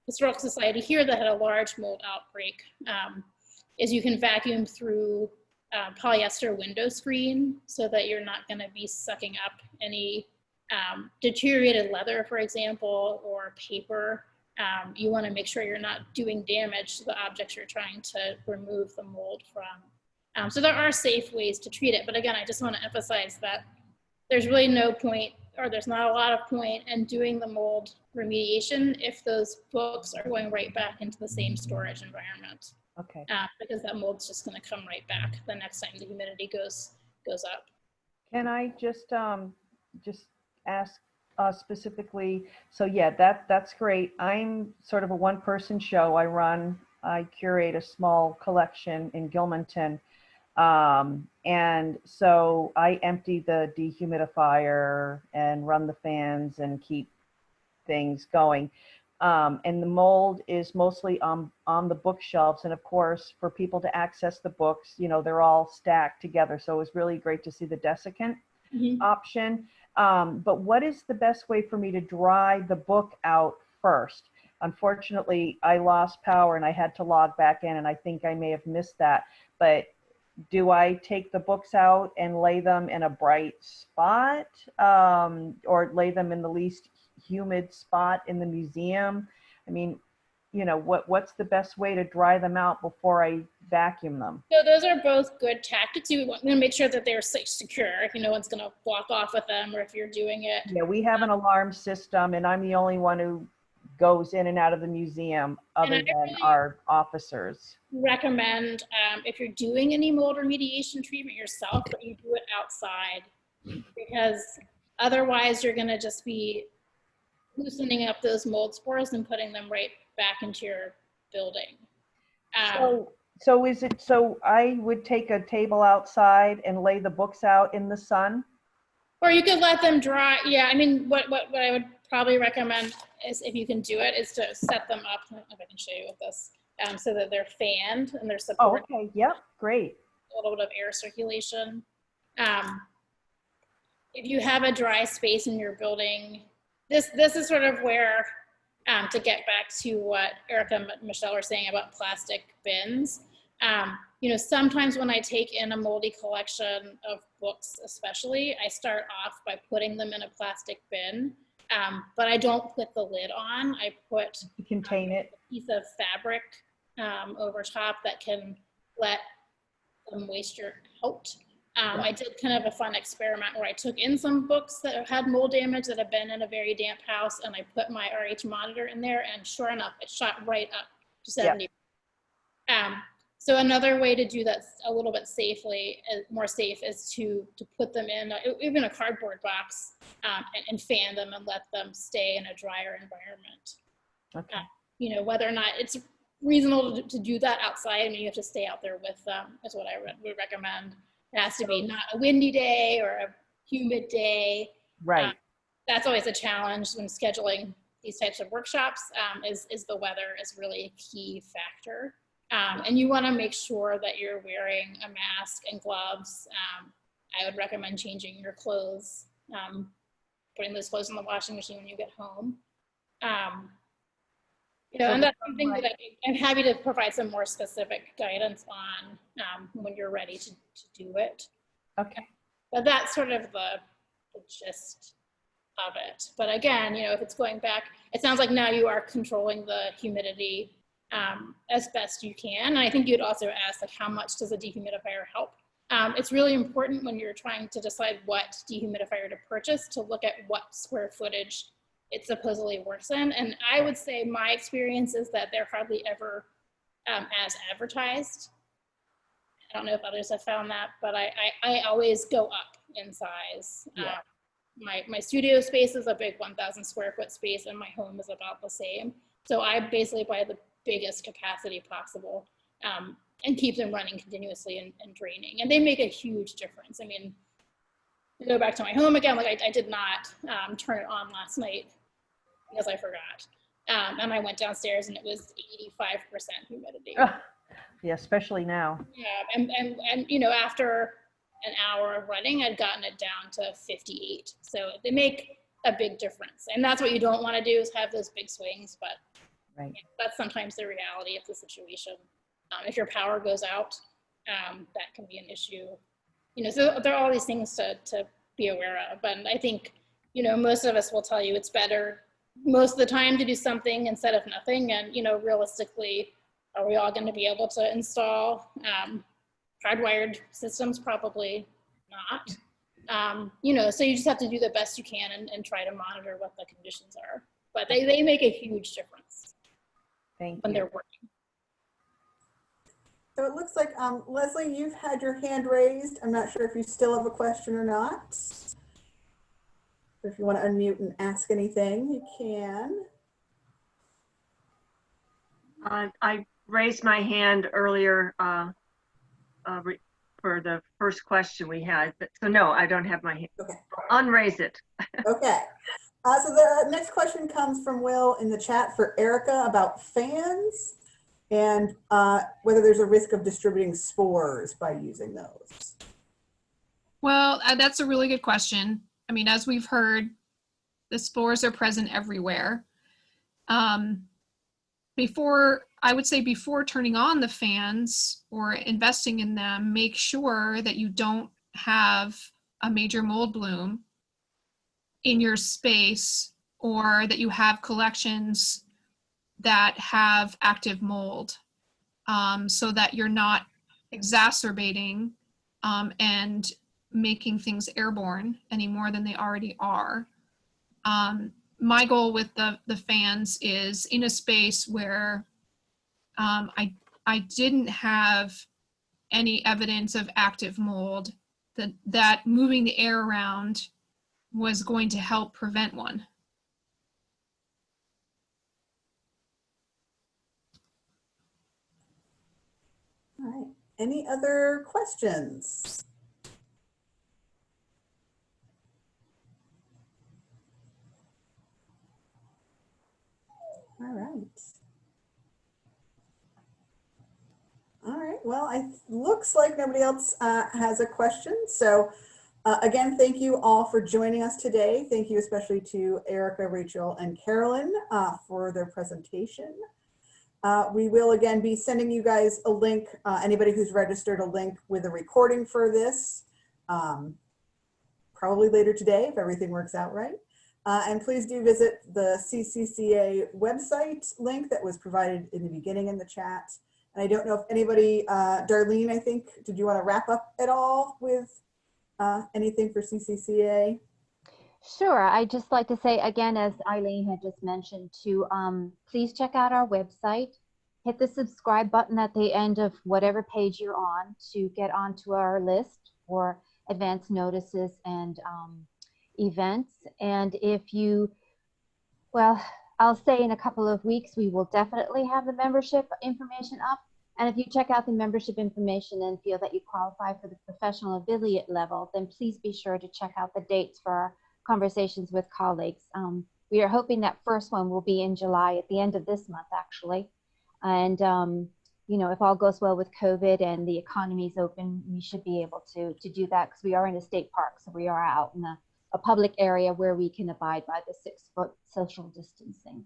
historical society here that had a large mold outbreak, is you can vacuum through polyester window screen so that you're not going to be sucking up any deteriorated leather, for example, or paper. You want to make sure you're not doing damage to the objects you're trying to remove the mold from. So there are safe ways to treat it. But again, I just want to emphasize that there's really no point, or there's not a lot of point in doing the mold remediation if those books are going right back into the same storage environment.
Okay.
Because that mold's just going to come right back the next time the humidity goes up.
Can I just ask specifically? So yeah, that's great. I'm sort of a one-person show. I curate a small collection in Gilmanton. And so I empty the dehumidifier and run the fans and keep things going. And the mold is mostly on the bookshelves. And of course, for people to access the books, you know, they're all stacked together. So it was really great to see the desiccant option. But what is the best way for me to dry the book out first? Unfortunately, I lost power and I had to log back in, and I think I may have missed that. But do I take the books out and lay them in a bright spot, or lay them in the least humid spot in the museum? I mean, you know, what's the best way to dry them out before I vacuum them?
So those are both good tactics. You want to make sure that they're secure. If no one's going to walk off with them, or if you're doing it.
Yeah, we have an alarm system, and I'm the only one who goes in and out of the museum other than our officers.
Recommend if you're doing any mold remediation treatment yourself, that you do it outside, because otherwise you're going to just be loosening up those mold spores and putting them right back into your building.
So is it, so I would take a table outside and lay the books out in the sun?
Or you could let them dry. Yeah, I mean, what I would probably recommend is, if you can do it, is to set them up. I don't know if I can show you with this, so that they're fanned and they're supported.
Oh, okay. Yep. Great.
A little bit of air circulation. If you have a dry space in your building, this is sort of where, to get back to what Erica and Michelle were saying about plastic bins. You know, sometimes when I take in a moldy collection of books, especially, I start off by putting them in a plastic bin, but I don't put the lid on. I put
To contain it.
a piece of fabric over top that can let the moisture out. I did kind of a fun experiment where I took in some books that had mold damage that had been in a very damp house, and I put my RH monitor in there, and sure enough, it shot right up to 70. So another way to do that a little bit safely, more safe, is to put them in even a cardboard box and fan them and let them stay in a drier environment.
Okay.
You know, whether or not it's reasonable to do that outside, I mean, you have to stay out there with them, is what I would recommend. It has to be not a windy day or a humid day.
Right.
That's always a challenge when scheduling these types of workshops, is the weather is really a key factor. And you want to make sure that you're wearing a mask and gloves. I would recommend changing your clothes, putting those clothes in the washing machine when you get home. You know, and that's something that I'm happy to provide some more specific guidance on when you're ready to do it.
Okay.
But that's sort of the gist of it. But again, you know, if it's going back, it sounds like now you are controlling the humidity as best you can. And I think you'd also ask, like, how much does a dehumidifier help? It's really important when you're trying to decide what dehumidifier to purchase to look at what square footage it supposedly works in. And I would say my experience is that they're hardly ever as advertised. I don't know if others have found that, but I always go up in size.
Yeah.
My studio space is a big 1,000 square foot space, and my home is about the same. So I basically buy the biggest capacity possible, and keep them running continuously and draining. And they make a huge difference. I mean, to go back to my home again, like I did not turn it on last night because I forgot. And I went downstairs and it was 85% humidity.
Yeah, especially now.
Yeah, and you know, after an hour of running, I'd gotten it down to 58. So they make a big difference. And that's what you don't want to do, is have those big swings, but
Right.
yeah, that's sometimes the reality of the situation. If your power goes out, that can be an issue. You know, so there are all these things to be aware of. And I think, you know, most of us will tell you it's better most of the time to do something instead of nothing. And, you know, realistically, are we all going to be able to install hardwired systems? Probably not. You know, so you just have to do the best you can and try to monitor what the conditions are. But they make a huge difference
Thank
when
you.
they're working.
So it looks like, Leslie, you've had your hand raised. I'm not sure if you still have a question or not. If you want to unmute and ask anything, you can.
I raised my hand earlier for the first question we had, but, so no, I don't have my hand.
Okay.
Unraise it.
Okay. So the next question comes from Will in the chat for Erica about fans and whether there's a risk of distributing spores by using those.
Well, that's a really good question. I mean, as we've heard, the spores are present everywhere. I would say before turning on the fans or investing in them, make sure that you don't have a major mold bloom in your space, or that you have collections that have active mold, so that you're not exacerbating and making things airborne any more than they already are. My goal with the fans is in a space where I didn't have any evidence of active mold, that moving the air around was going to help prevent one.
All right. Any other questions? All right. All right. Well, it looks like nobody else has a question. So again, thank you all for joining us today. Thank you especially to Erica, Rachel, and Carolyn for their presentation. We will again be sending you guys a link, anybody who's registered, a link with a recording for this, probably later today if everything works out right. And please do visit the CCCA website link that was provided in the beginning in the chat. And I don't know if anybody, Darlene, I think, did you want to wrap up at all with anything for CCCA?
Sure. I'd just like to say again, as Eileen had just mentioned, to please check out our website. Hit the subscribe button at the end of whatever page you're on to get onto our list for advance notices and events. And if you, well, I'll say in a couple of weeks, we will definitely have the membership information up. And if you check out the membership information and feel that you qualify for the professional affiliate level, then please be sure to check out the dates for our conversations with colleagues. We are hoping that first one will be in July, at the end of this month, actually. And, you know, if all goes well with COVID and the economy's open, we should be able to do that, because we are in a state park. So we are out in a public area where we can abide by the 6-foot social distancing.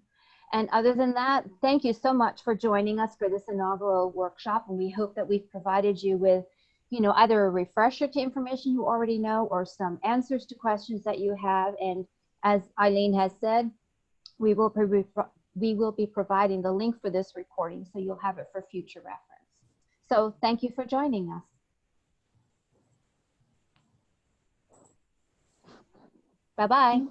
And other than that, thank you so much for joining us for this inaugural workshop. And we hope that we've provided you with, you know, either a refresher to information you already know or some answers to questions that you have. And as Eileen has said, we will be providing the link for this recording, so you'll have it for future reference. So thank you for joining us. Bye-bye.